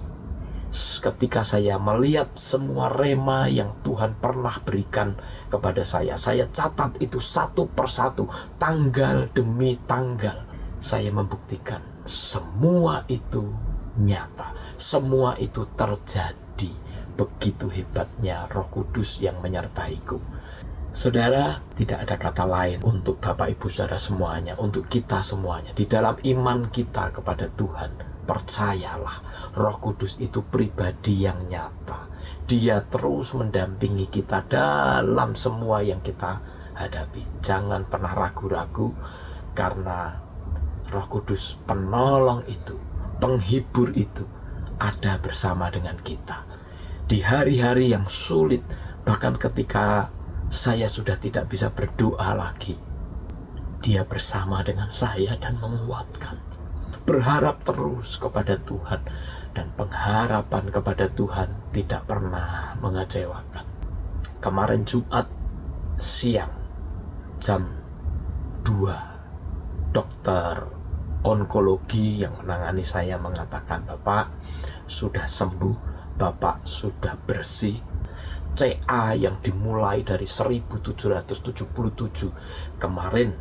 ketika saya melihat semua rema yang Tuhan pernah berikan kepada saya catat itu satu persatu, tanggal demi tanggal. Saya membuktikan semua itu nyata, semua itu terjadi. Begitu hebatnya Roh Kudus yang menyertaiku. Saudara, tidak ada kata lain untuk Bapak Ibu Saudara semuanya, untuk kita semuanya. Di dalam iman kita kepada Tuhan, percayalah, Roh Kudus itu pribadi yang nyata. Dia terus mendampingi kita dalam semua yang kita hadapi. Jangan pernah ragu-ragu, karena Roh Kudus penolong itu, penghibur itu ada bersama dengan kita. Di hari-hari yang sulit, bahkan ketika saya sudah tidak bisa berdoa lagi, Dia bersama dengan saya dan menguatkan. Berharap terus kepada Tuhan, dan pengharapan kepada Tuhan tidak pernah mengecewakan. Kemarin Jumat siang jam 2, dokter onkologi yang menangani saya mengatakan, Bapak sudah sembuh, Bapak sudah bersih. CA yang dimulai dari 1777 kemarin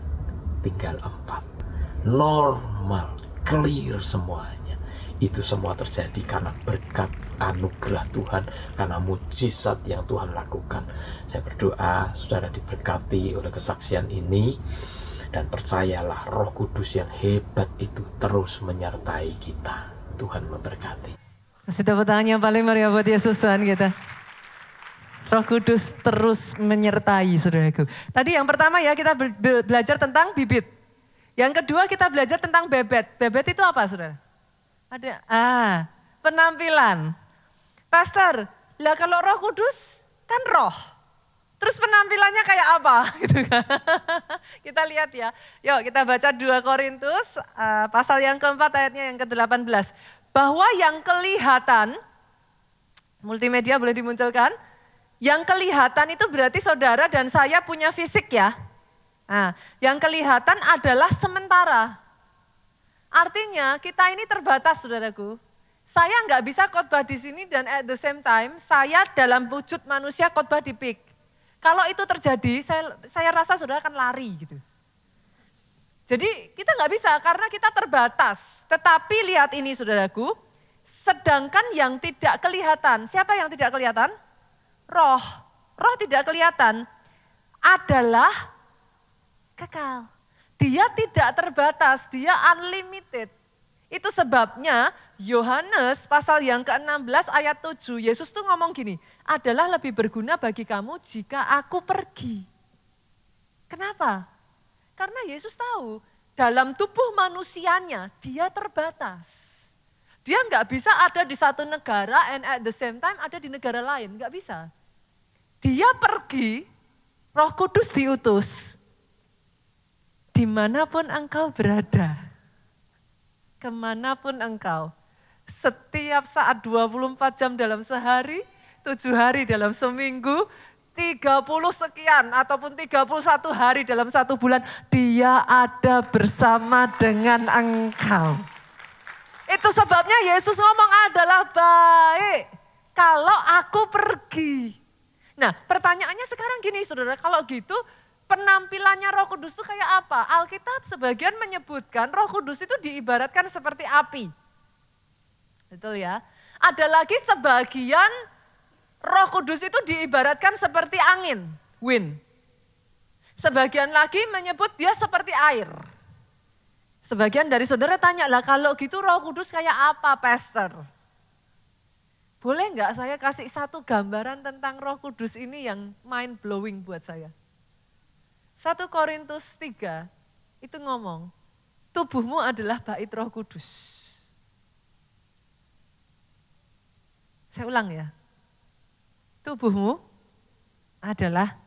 tinggal 4, normal, clear semuanya. Itu semua terjadi karena berkat anugerah Tuhan, karena mujizat yang Tuhan lakukan. Saya berdoa saudara diberkati oleh kesaksian ini, dan percayalah Roh Kudus yang hebat itu terus menyertai kita. Tuhan memberkati. Kasih tepuk tangan yang paling meriah buat Yesus Tuhan kita. Roh Kudus terus menyertai saudaraku. Tadi yang pertama ya, kita belajar tentang bibit. Yang kedua kita belajar tentang bebet. Bebet itu apa saudara? Ada, penampilan. Pastor, lah kalau Roh Kudus kan roh. Terus penampilannya kayak apa? Gitu kan. Kita lihat ya. Yuk kita baca 2 Korintus pasal yang keempat ayatnya yang ke-18. Bahwa yang kelihatan, multimedia boleh dimunculkan. Yang kelihatan itu berarti saudara dan saya punya fisik ya. Nah, yang kelihatan adalah sementara. Artinya kita ini terbatas saudaraku. Saya nggak bisa khotbah di sini dan at the same time saya dalam wujud manusia khotbah di PIK. Kalau itu terjadi saya rasa saudara akan lari gitu. Jadi kita nggak bisa karena kita terbatas. Tetapi lihat ini saudaraku, sedangkan yang tidak kelihatan, siapa yang tidak kelihatan? Roh tidak kelihatan adalah kekal. Dia tidak terbatas, dia unlimited. Itu sebabnya Yohanes pasal yang ke-16 ayat 7, Yesus tuh ngomong gini, adalah lebih berguna bagi kamu jika aku pergi. Kenapa? Karena Yesus tahu dalam tubuh manusianya dia terbatas. Dia nggak bisa ada di satu negara and at the same time ada di negara lain, nggak bisa. Dia pergi, Roh Kudus diutus. Dimanapun engkau berada, kemanapun engkau, setiap saat 24 jam dalam sehari, 7 hari dalam seminggu, 30 sekian ataupun 31 hari dalam 1 bulan, dia ada bersama dengan engkau. Itu sebabnya Yesus ngomong adalah baik kalau aku pergi. Nah pertanyaannya sekarang gini saudara, kalau gitu penampilannya Roh Kudus itu kayak apa? Alkitab sebagian menyebutkan Roh Kudus itu diibaratkan seperti api. Betul ya? Ada lagi sebagian Roh Kudus itu diibaratkan seperti angin, wind. Sebagian lagi menyebut dia seperti air. Sebagian dari saudara tanya lah kalau gitu Roh Kudus kayak apa pastor? Boleh nggak saya kasih satu gambaran tentang Roh Kudus ini yang mind blowing buat saya? 1 Korintus 3 itu ngomong, tubuhmu adalah bait Roh Kudus. Saya ulang ya. Tubuhmu adalah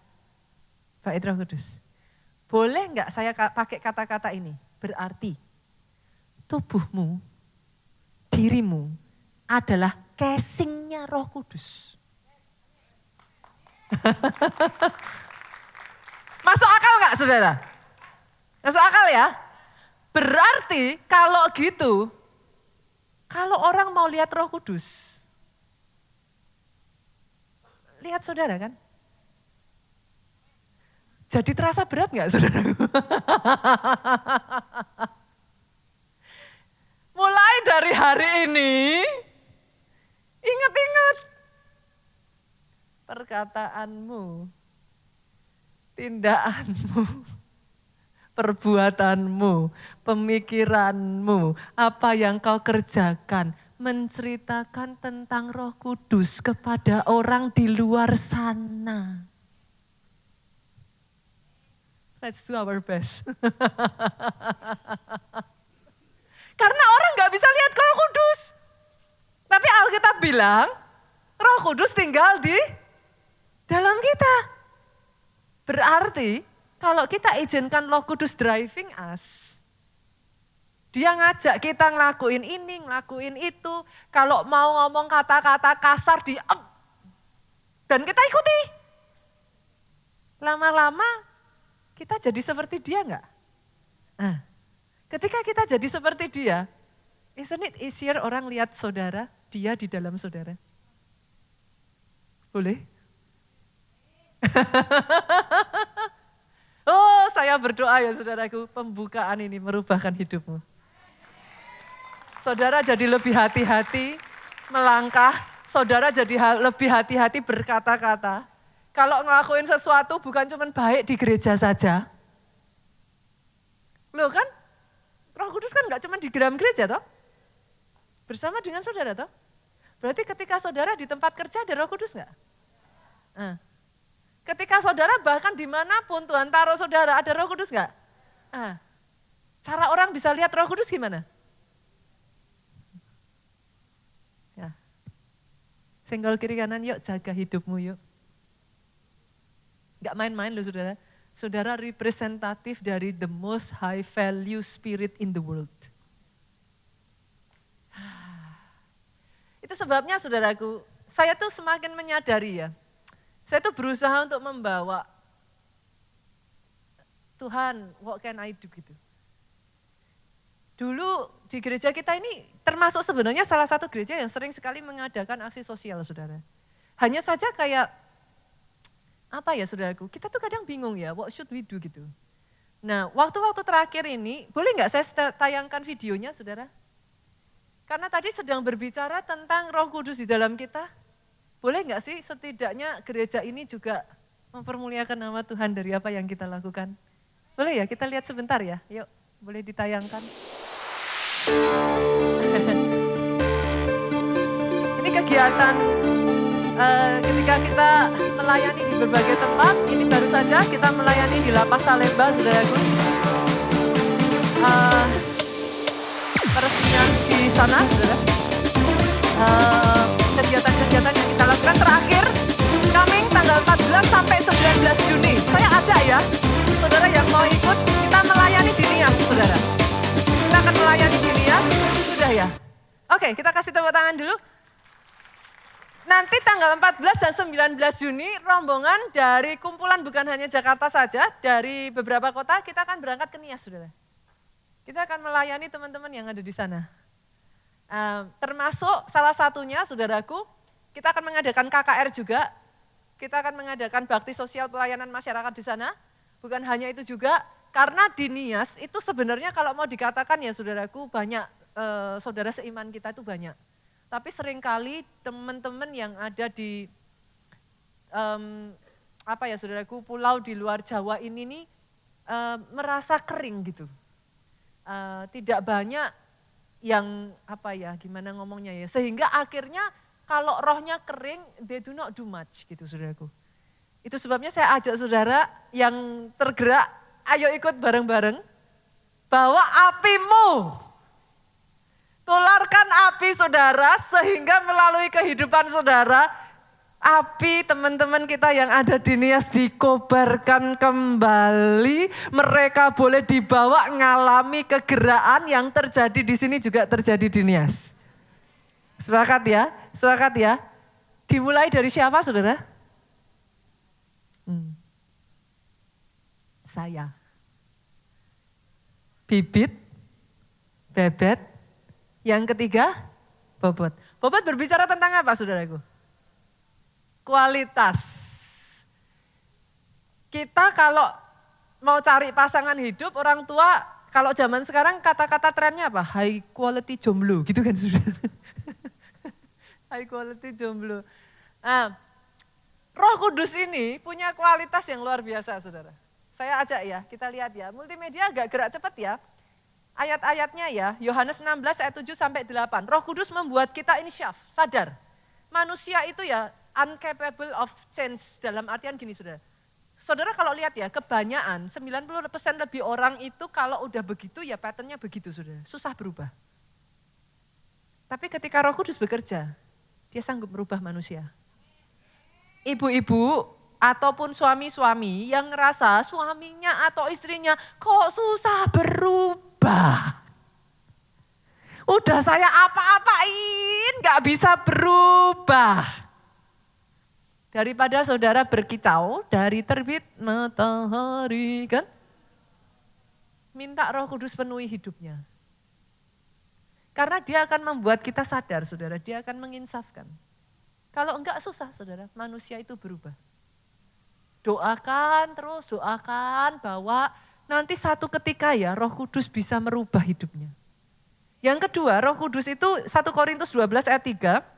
bait Roh Kudus. Boleh enggak saya pakai kata-kata ini? Berarti tubuhmu, dirimu adalah casingnya Roh Kudus. Masuk akal enggak saudara? Masuk akal ya? Berarti kalau gitu, kalau orang mau lihat Roh Kudus, lihat saudara kan? Jadi terasa berat nggak saudara? Mulai dari hari ini, ingat-ingat perkataanmu, tindakanmu, perbuatanmu, pemikiranmu, apa yang kau kerjakan, menceritakan tentang Roh Kudus kepada orang di luar sana. Let's do our best. Karena orang gak bisa lihat Roh Kudus. Tapi Alkitab bilang, Roh Kudus tinggal di dalam kita. Berarti kalau kita izinkan Roh Kudus driving us, dia ngajak kita ngelakuin ini, ngelakuin itu. Kalau mau ngomong kata-kata kasar dan kita ikuti. Lama-lama kita jadi seperti dia enggak? Nah, ketika kita jadi seperti dia, isn't it easier orang lihat saudara, dia di dalam saudara? Boleh? Oh, saya berdoa ya saudaraku, pembukaan ini merubahkan hidupmu. Saudara jadi lebih hati-hati melangkah, saudara jadi lebih hati-hati berkata-kata. Kalau ngelakuin sesuatu bukan cuma baik di gereja saja. Loh kan, Roh Kudus kan gak cuma di dalam gereja toh. Bersama dengan saudara toh. Berarti ketika saudara di tempat kerja ada Roh Kudus gak? Nah. Ketika saudara bahkan dimanapun Tuhan taruh saudara ada Roh Kudus gak? Nah. Cara orang bisa lihat Roh Kudus gimana? Ya. Senggol kiri kanan yuk, jaga hidupmu yuk. Gak main-main loh saudara. Saudara representatif dari the most high value spirit in the world. Itu sebabnya saudaraku, saya tuh semakin menyadari ya. Saya tuh berusaha untuk membawa Tuhan, what can I do gitu. Dulu di gereja kita ini termasuk sebenarnya salah satu gereja yang sering sekali mengadakan aksi sosial saudara. Hanya saja kayak apa ya saudaraku, kita tuh kadang bingung ya, what should we do gitu. Nah waktu-waktu terakhir ini, boleh nggak saya tayangkan videonya saudara? Karena tadi sedang berbicara tentang Roh Kudus di dalam kita. Boleh nggak sih setidaknya gereja ini juga mempermuliakan nama Tuhan dari apa yang kita lakukan? Boleh ya, kita lihat sebentar ya, yuk boleh ditayangkan. Ini kegiatan ketika kita melayani di berbagai tempat, ini baru saja kita melayani di Lapas Salemba, saudaraku. Peresmian di sana, saudara. Kegiatan-kegiatan yang kita lakukan terakhir, coming tanggal 14 sampai 19 Juni. Saya ajak ya, saudara yang mau ikut, kita melayani di Nias, saudara. Kita akan melayani di Nias, sudah ya. Oke, kita kasih tepuk tangan dulu. Nanti tanggal 14 dan 19 Juni rombongan dari kumpulan bukan hanya Jakarta saja, dari beberapa kota kita akan berangkat ke Nias, saudara. Kita akan melayani teman-teman yang ada di sana. Termasuk salah satunya, saudaraku, kita akan mengadakan KKR juga. Kita akan mengadakan bakti sosial pelayanan masyarakat di sana. Bukan hanya itu juga, karena di Nias itu sebenarnya kalau mau dikatakan ya saudaraku, banyak saudara seiman kita itu banyak. Tapi seringkali teman-teman yang ada di saudaraku, pulau di luar Jawa ini nih merasa kering gitu. Tidak banyak yang gimana ngomongnya ya, sehingga akhirnya kalau rohnya kering, they do not do much gitu saudaraku. Itu sebabnya saya ajak saudara yang tergerak, ayo ikut bareng-bareng. Bawa apimu. Tularkan api saudara sehingga melalui kehidupan saudara, api teman-teman kita yang ada di Nias dikobarkan kembali. Mereka boleh dibawa ngalami kegerakan yang terjadi di sini juga terjadi di Nias. Sepakat ya? Sepakat ya? Dimulai dari siapa saudara? Saya. Bibit, bebet, yang ketiga bobot. Bobot berbicara tentang apa saudaraku? Kualitas. Kita kalau mau cari pasangan hidup, orang tua kalau zaman sekarang kata-kata trennya apa? High quality jomblo gitu kan saudara. High quality jomblo. Nah, Roh Kudus ini punya kualitas yang luar biasa saudara. Saya ajak ya, kita lihat ya. Multimedia agak gerak cepat ya. Ayat-ayatnya ya, Yohanes 16 ayat 7 sampai 8. Roh Kudus membuat kita insyaf, sadar. Manusia itu ya incapable of change dalam artian gini saudara. Saudara kalau lihat ya, kebanyakan 90% lebih orang itu kalau udah begitu ya patternnya begitu saudara. Susah berubah. Tapi ketika Roh Kudus bekerja, dia sanggup merubah manusia. Ibu-ibu ataupun suami-suami yang ngerasa suaminya atau istrinya kok susah berubah. Udah saya apa-apain gak bisa berubah. Daripada saudara berkicau dari terbit matahari kan. Minta Roh Kudus penuhi hidupnya. Karena dia akan membuat kita sadar saudara, dia akan menginsafkan. Kalau enggak susah saudara, manusia itu berubah. Doakan terus, doakan bahwa nanti satu ketika ya Roh Kudus bisa merubah hidupnya. Yang kedua, Roh Kudus itu 1 Korintus 12 ayat 3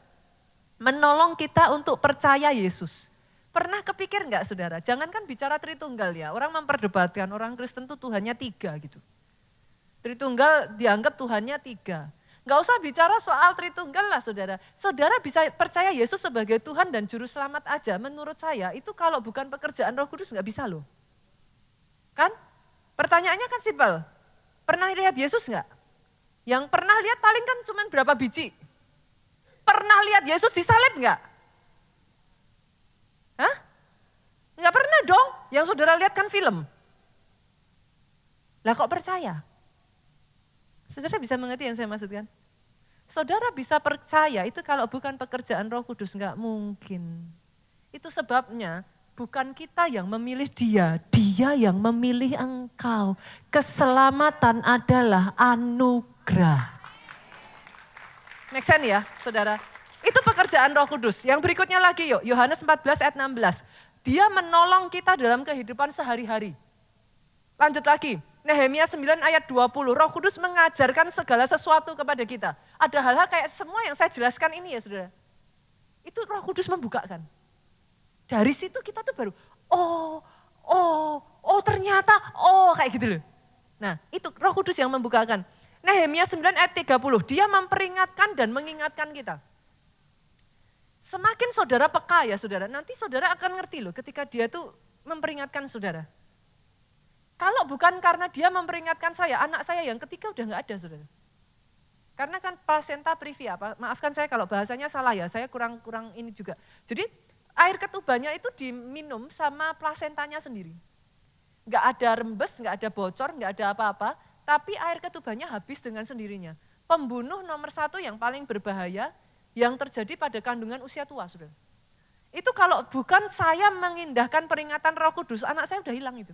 menolong kita untuk percaya Yesus. Pernah kepikir enggak saudara? Jangankan bicara Tritunggal ya, orang memperdebatkan orang Kristen tuh Tuhannya 3 gitu. Tritunggal dianggap Tuhannya 3. Enggak usah bicara soal Tritunggal lah saudara. Saudara bisa percaya Yesus sebagai Tuhan dan Juru Selamat aja. Menurut saya itu kalau bukan pekerjaan Roh Kudus enggak bisa loh. Kan? Pertanyaannya kan simpel. Pernah lihat Yesus enggak? Yang pernah lihat paling kan cuma berapa biji? Pernah lihat Yesus disalib enggak? Hah? Enggak pernah dong. Yang saudara lihat kan film. Lah kok percaya? Saudara bisa mengerti yang saya maksudkan? Saudara bisa percaya itu kalau bukan pekerjaan Roh Kudus enggak mungkin. Itu sebabnya bukan kita yang memilih dia, dia yang memilih engkau. Keselamatan adalah anugerah. Make sense ya saudara? Itu pekerjaan Roh Kudus. Yang berikutnya lagi yuk, Yohanes 14 ayat 16. Dia menolong kita dalam kehidupan sehari-hari. Lanjut lagi. Nehemia 9 ayat 20, Roh Kudus mengajarkan segala sesuatu kepada kita. Ada hal-hal kayak semua yang saya jelaskan ini ya saudara. Itu Roh Kudus membukakan. Dari situ kita tuh baru, ternyata, kayak gitu loh. Nah itu Roh Kudus yang membukakan. Nehemia 9 ayat 30, dia memperingatkan dan mengingatkan kita. Semakin saudara peka ya saudara, nanti saudara akan ngerti loh ketika dia tuh memperingatkan saudara. Kalau bukan karena dia memperingatkan saya, anak saya yang ketiga udah gak ada saudara. Karena kan placenta previa, maafkan saya kalau bahasanya salah ya, saya kurang ini juga. Jadi air ketubahnya itu diminum sama plasentanya sendiri. Gak ada rembes, gak ada bocor, gak ada apa-apa, tapi air ketubahnya habis dengan sendirinya. Pembunuh nomor 1 yang paling berbahaya yang terjadi pada kandungan usia tua saudara. Itu kalau bukan saya mengindahkan peringatan Roh Kudus, anak saya udah hilang itu.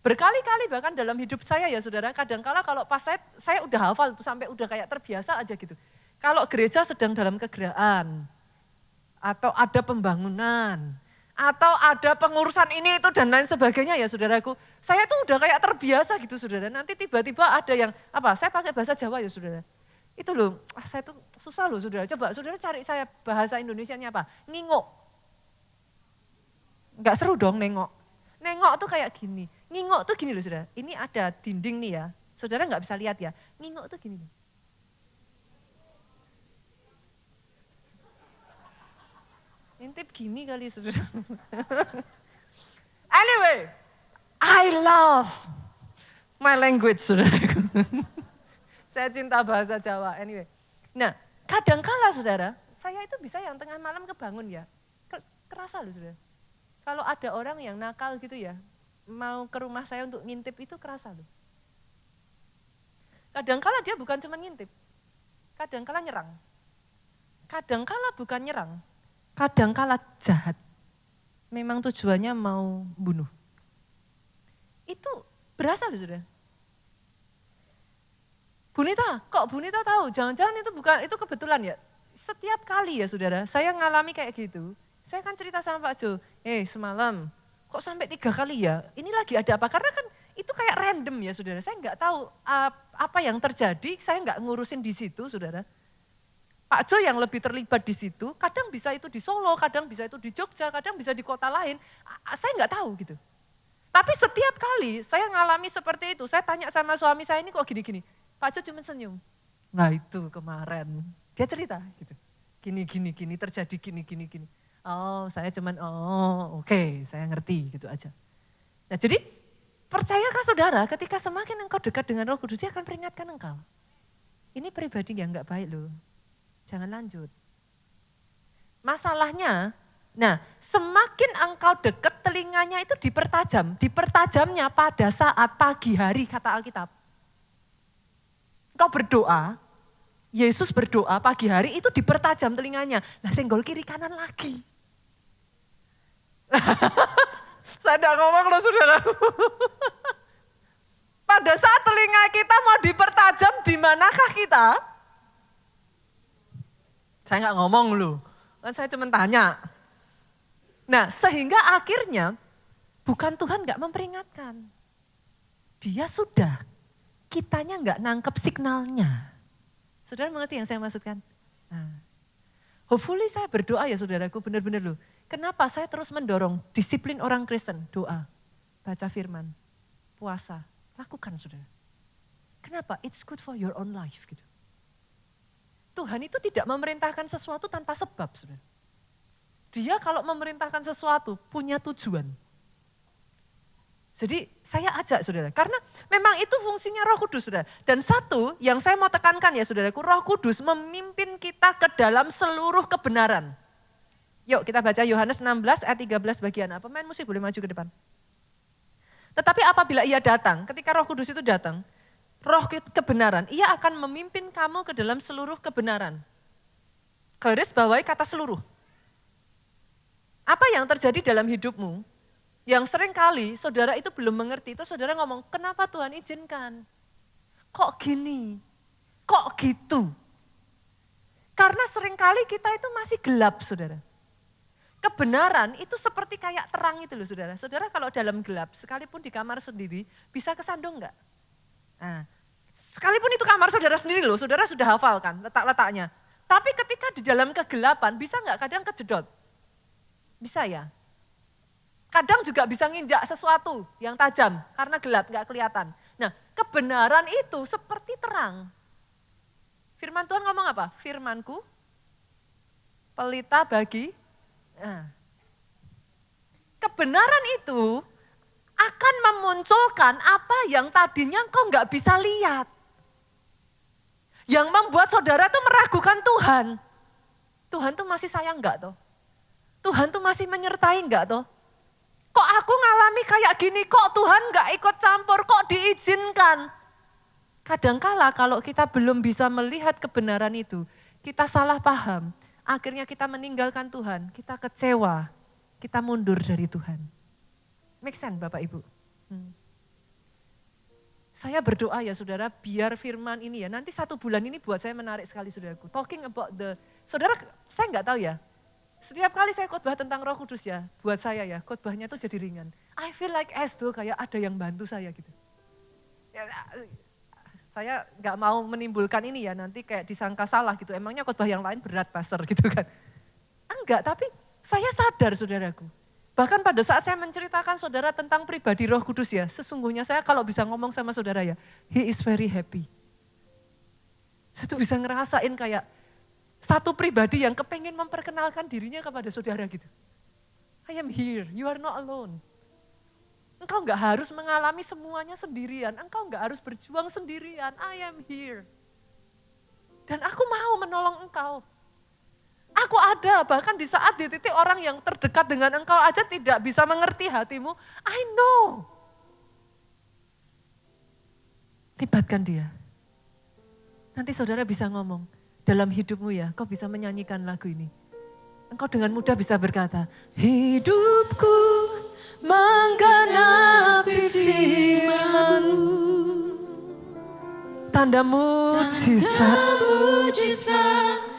Berkali-kali bahkan dalam hidup saya ya saudara, kadangkala kalau pas saya udah hafal itu sampai udah kayak terbiasa aja gitu. Kalau gereja sedang dalam kegeraan, atau ada pembangunan, atau ada pengurusan ini itu dan lain sebagainya ya saudaraku. Saya tuh udah kayak terbiasa gitu saudara, nanti tiba-tiba ada yang, saya pakai bahasa Jawa ya saudara. Itu loh, saya tuh susah loh saudara, coba saudara cari saya bahasa Indonesianya apa, ngingok. Enggak seru dong nengok. Nengok tuh kayak gini, ngingok tuh gini loh saudara. Ini ada dinding nih ya, saudara gak bisa lihat ya. Ngingok tuh gini loh. Ngintip gini kali saudara. Anyway, I love my language saudaraku. Saya cinta bahasa Jawa anyway. Nah kadangkala saudara, saya itu bisa yang tengah malam kebangun ya. Kerasa loh saudara. Kalau ada orang yang nakal gitu ya, mau ke rumah saya untuk ngintip itu kerasa loh. Kadangkala dia bukan cuma ngintip, kadangkala nyerang. Kadangkala bukan nyerang, kadangkala jahat. Memang tujuannya mau bunuh. Itu berasa loh saudara. Bunita, kok Bunita tahu? Jangan-jangan itu bukan, itu kebetulan ya. Setiap kali ya saudara, saya ngalami kayak gitu. Saya kan cerita sama Pak Jo, semalam kok sampai 3 kali ya? Ini lagi ada apa? Karena kan itu kayak random ya saudara. Saya nggak tahu apa yang terjadi, saya nggak ngurusin di situ saudara. Pak Jo yang lebih terlibat di situ, kadang bisa itu di Solo, kadang bisa itu di Jogja, kadang bisa di kota lain. Saya nggak tahu gitu. Tapi setiap kali saya ngalami seperti itu, saya tanya sama suami saya ini kok gini-gini. Pak Jo cuma senyum. Nah itu kemarin, dia cerita gitu. Gini, terjadi gini. Oh saya cuman, oke, saya ngerti gitu aja. Nah jadi percayakah saudara ketika semakin engkau dekat dengan Roh Kudus, dia akan peringatkan engkau. Ini pribadi yang gak baik loh, jangan lanjut. Masalahnya, nah semakin engkau dekat telinganya itu dipertajamnya pada saat pagi hari kata Alkitab. Engkau berdoa, Yesus berdoa pagi hari itu dipertajam telinganya. Nah senggol kiri kanan lagi. Saya tidak ngomong loh saudara. Pada saat telinga kita mau dipertajam, di manakah kita? Saya nggak ngomong loh, kan saya cuma tanya. Nah sehingga akhirnya bukan Tuhan nggak memperingatkan. Dia sudah, kitanya nggak nangkep signalnya. Saudara mengerti yang saya maksudkan? Nah, hopefully saya berdoa ya saudaraku benar-benar loh. Kenapa saya terus mendorong disiplin orang Kristen? Doa, baca firman, puasa, lakukan saudara. Kenapa? It's good for your own life gitu. Tuhan itu tidak memerintahkan sesuatu tanpa sebab saudara. Dia kalau memerintahkan sesuatu punya tujuan. Jadi saya ajak saudara, karena memang itu fungsinya Roh Kudus saudara. Dan satu yang saya mau tekankan ya saudaraku, Roh Kudus memimpin kita ke dalam seluruh kebenaran. Yuk kita baca Yohanes 16 ayat 13 bagian A. Pemain musik boleh maju ke depan. Tetapi apabila ia datang, ketika Roh Kudus itu datang, Roh kebenaran, ia akan memimpin kamu ke dalam seluruh kebenaran. Garis bawahi kata seluruh. Apa yang terjadi dalam hidupmu? Yang sering kali saudara itu belum mengerti, itu saudara ngomong, kenapa Tuhan izinkan? Kok gini? Kok gitu? Karena sering kali kita itu masih gelap saudara. Kebenaran itu seperti kayak terang itu loh saudara. Saudara kalau dalam gelap, sekalipun di kamar sendiri, bisa kesandung enggak? Nah, sekalipun itu kamar saudara sendiri loh, saudara sudah hafal kan letak-letaknya. Tapi ketika di dalam kegelapan, bisa enggak kadang kejedot? Bisa ya? Kadang juga bisa nginjak sesuatu yang tajam karena gelap gak kelihatan. Nah kebenaran itu seperti terang. Firman Tuhan ngomong apa? Firmanku pelita bagi. Nah, kebenaran itu akan memunculkan apa yang tadinya kau gak bisa lihat. Yang membuat saudara tuh meragukan Tuhan. Tuhan tuh masih sayang gak toh? Tuhan tuh masih menyertai gak toh? Kok aku ngalami kayak gini, kok Tuhan gak ikut campur, kok diizinkan? Kadangkala kalau kita belum bisa melihat kebenaran itu, kita salah paham. Akhirnya kita meninggalkan Tuhan, kita kecewa, kita mundur dari Tuhan. Make sense Bapak Ibu? Saya berdoa ya saudara, biar firman ini ya, nanti 1 bulan ini buat saya menarik sekali saudaraku. Talking about saudara saya nggak tahu ya, setiap kali saya khotbah tentang Roh Kudus ya, buat saya ya, khotbahnya tuh jadi ringan. I feel like as though kayak ada yang bantu saya gitu. Ya, saya nggak mau menimbulkan ini ya, nanti kayak disangka salah gitu. Emangnya khotbah yang lain berat pastor gitu kan. Enggak, tapi saya sadar saudaraku. Bahkan pada saat saya menceritakan saudara tentang pribadi Roh Kudus ya, sesungguhnya saya kalau bisa ngomong sama saudara ya, he is very happy. Saya tuh bisa ngerasain kayak, satu pribadi yang kepengen memperkenalkan dirinya kepada saudara gitu. I am here, you are not alone. Engkau gak harus mengalami semuanya sendirian, engkau gak harus berjuang sendirian, I am here. Dan aku mau menolong engkau. Aku ada, bahkan di saat di titik orang yang terdekat dengan engkau aja tidak bisa mengerti hatimu, I know. Libatkan dia. Nanti saudara bisa ngomong, dalam hidupmu ya, kau bisa menyanyikan lagu ini. Engkau dengan mudah bisa berkata, hidupku menggenapi firman-Mu. Tanda mujizat.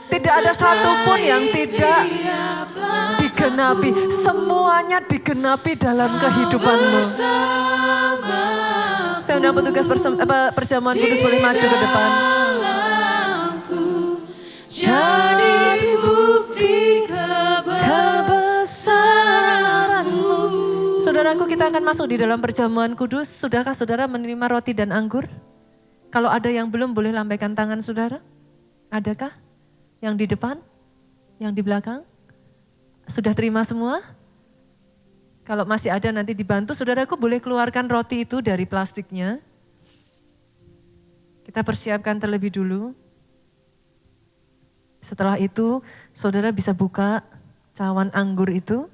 Tidak ada satupun yang tidak digenapi. Semuanya digenapi dalam kehidupanmu. Saya undang petugas perjamuan kudus boleh maju ke depan. Jadi bukti kebesaran-Mu. Saudaraku, kita akan masuk di dalam perjamuan kudus. Sudahkah saudara menerima roti dan anggur? Kalau ada yang belum, boleh lambaikan tangan saudara. Adakah? Yang di depan? Yang di belakang? Sudah terima semua? Kalau masih ada nanti dibantu, saudaraku boleh keluarkan roti itu dari plastiknya. Kita persiapkan terlebih dulu. Setelah itu, saudara bisa buka cawan anggur itu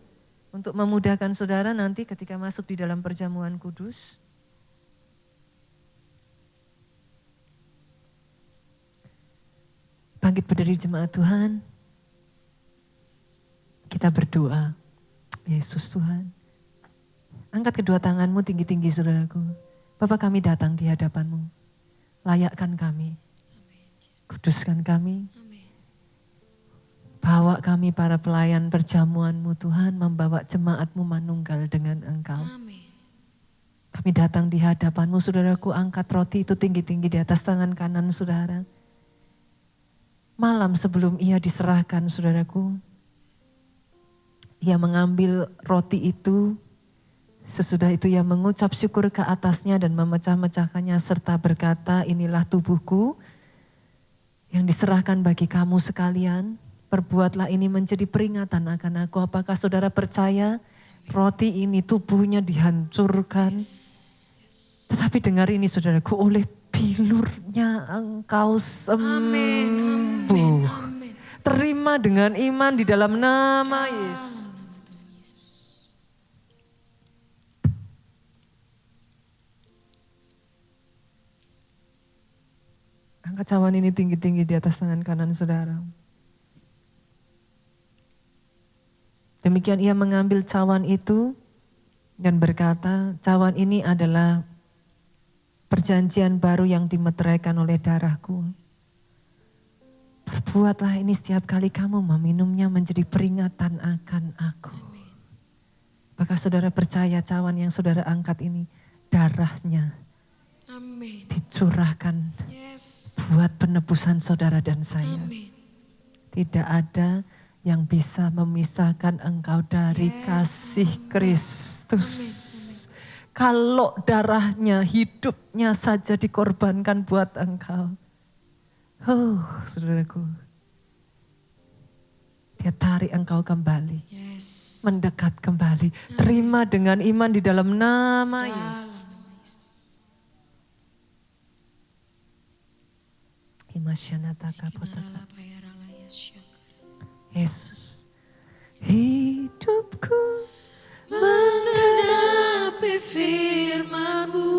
untuk memudahkan saudara nanti ketika masuk di dalam perjamuan kudus. Bangkit berdiri jemaat Tuhan. Kita berdoa. Yesus Tuhan. Angkat kedua tanganmu tinggi-tinggi saudaraku. Bapa, kami datang di hadapan-Mu. Layakkan kami. Kuduskan kami. Bawa kami para pelayan perjamuan-Mu Tuhan. Membawa jemaat-Mu manunggal dengan Engkau. Kami datang di hadapan-Mu saudaraku. Angkat roti itu tinggi-tinggi di atas tangan kanan saudara. Malam sebelum ia diserahkan saudaraku, ia mengambil roti itu, sesudah itu ia mengucap syukur ke atasnya dan memecah-mecahkannya serta berkata, inilah tubuhku yang diserahkan bagi kamu sekalian, perbuatlah ini menjadi peringatan akan aku. Apakah saudara percaya roti ini tubuhnya dihancurkan? Tetapi dengar ini saudaraku, oleh bilurnya engkau sembuh. Terima dengan iman di dalam nama Yesus. Angkat cawan ini tinggi-tinggi di atas tangan kanan saudara. Demikian ia mengambil cawan itu dan berkata, cawan ini adalah perjanjian baru yang dimeteraikan oleh darahku. Perbuatlah ini setiap kali kamu meminumnya menjadi peringatan akan aku. Apakah saudara percaya cawan yang saudara angkat ini darahnya dicurahkan buat penebusan saudara dan saya. Tidak ada yang bisa memisahkan engkau dari kasih Kristus. Kalau darahnya, hidupnya saja dikorbankan buat engkau. Saudaraku. Dia tarik engkau kembali. Mendekat kembali. Terima dengan iman di dalam nama Yesus. Yesus. Hidupku menggenapi firman-Mu.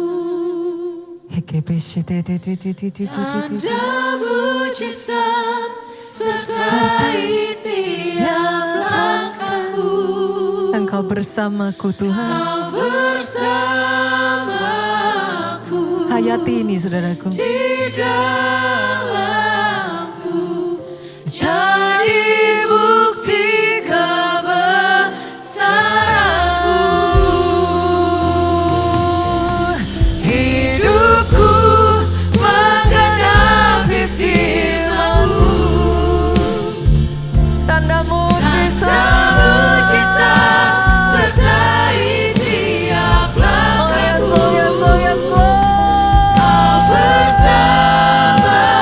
Tanda mujizat sertai tiap langkahku. Engkau bersamaku Tuhan. Engkau bersamaku. Hayati ini saudaraku. Di dalamku. Jadi bukti kebesaran-Mu. Hidupku menggenapi firman-Mu. Tanda mujizat. Sertai tiap langkahku. Oh yes, Lord. Kau bersama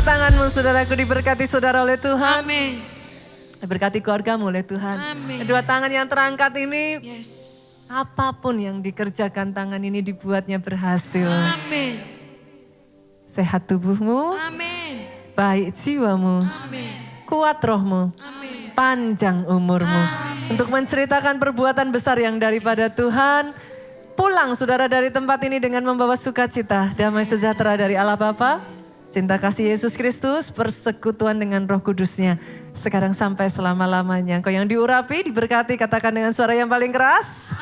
tanganmu saudaraku, diberkati saudara oleh Tuhan. Amin. Diberkati keluargamu oleh Tuhan. Amin. Kedua tangan yang terangkat ini, Yes. apapun yang dikerjakan tangan ini dibuatnya berhasil. Amin. Sehat tubuhmu, Amin. baik jiwamu, Amin. kuat rohmu, Amin. panjang umurmu. Untuk menceritakan perbuatan besar yang daripada Tuhan. Pulang saudara dari tempat ini dengan membawa sukacita, damai sejahtera dari Allah Bapa, cinta kasih Yesus Kristus, persekutuan dengan Roh Kudusnya. Sekarang sampai selama-lamanya. Engkau yang diurapi, diberkati, katakan dengan suara yang paling keras.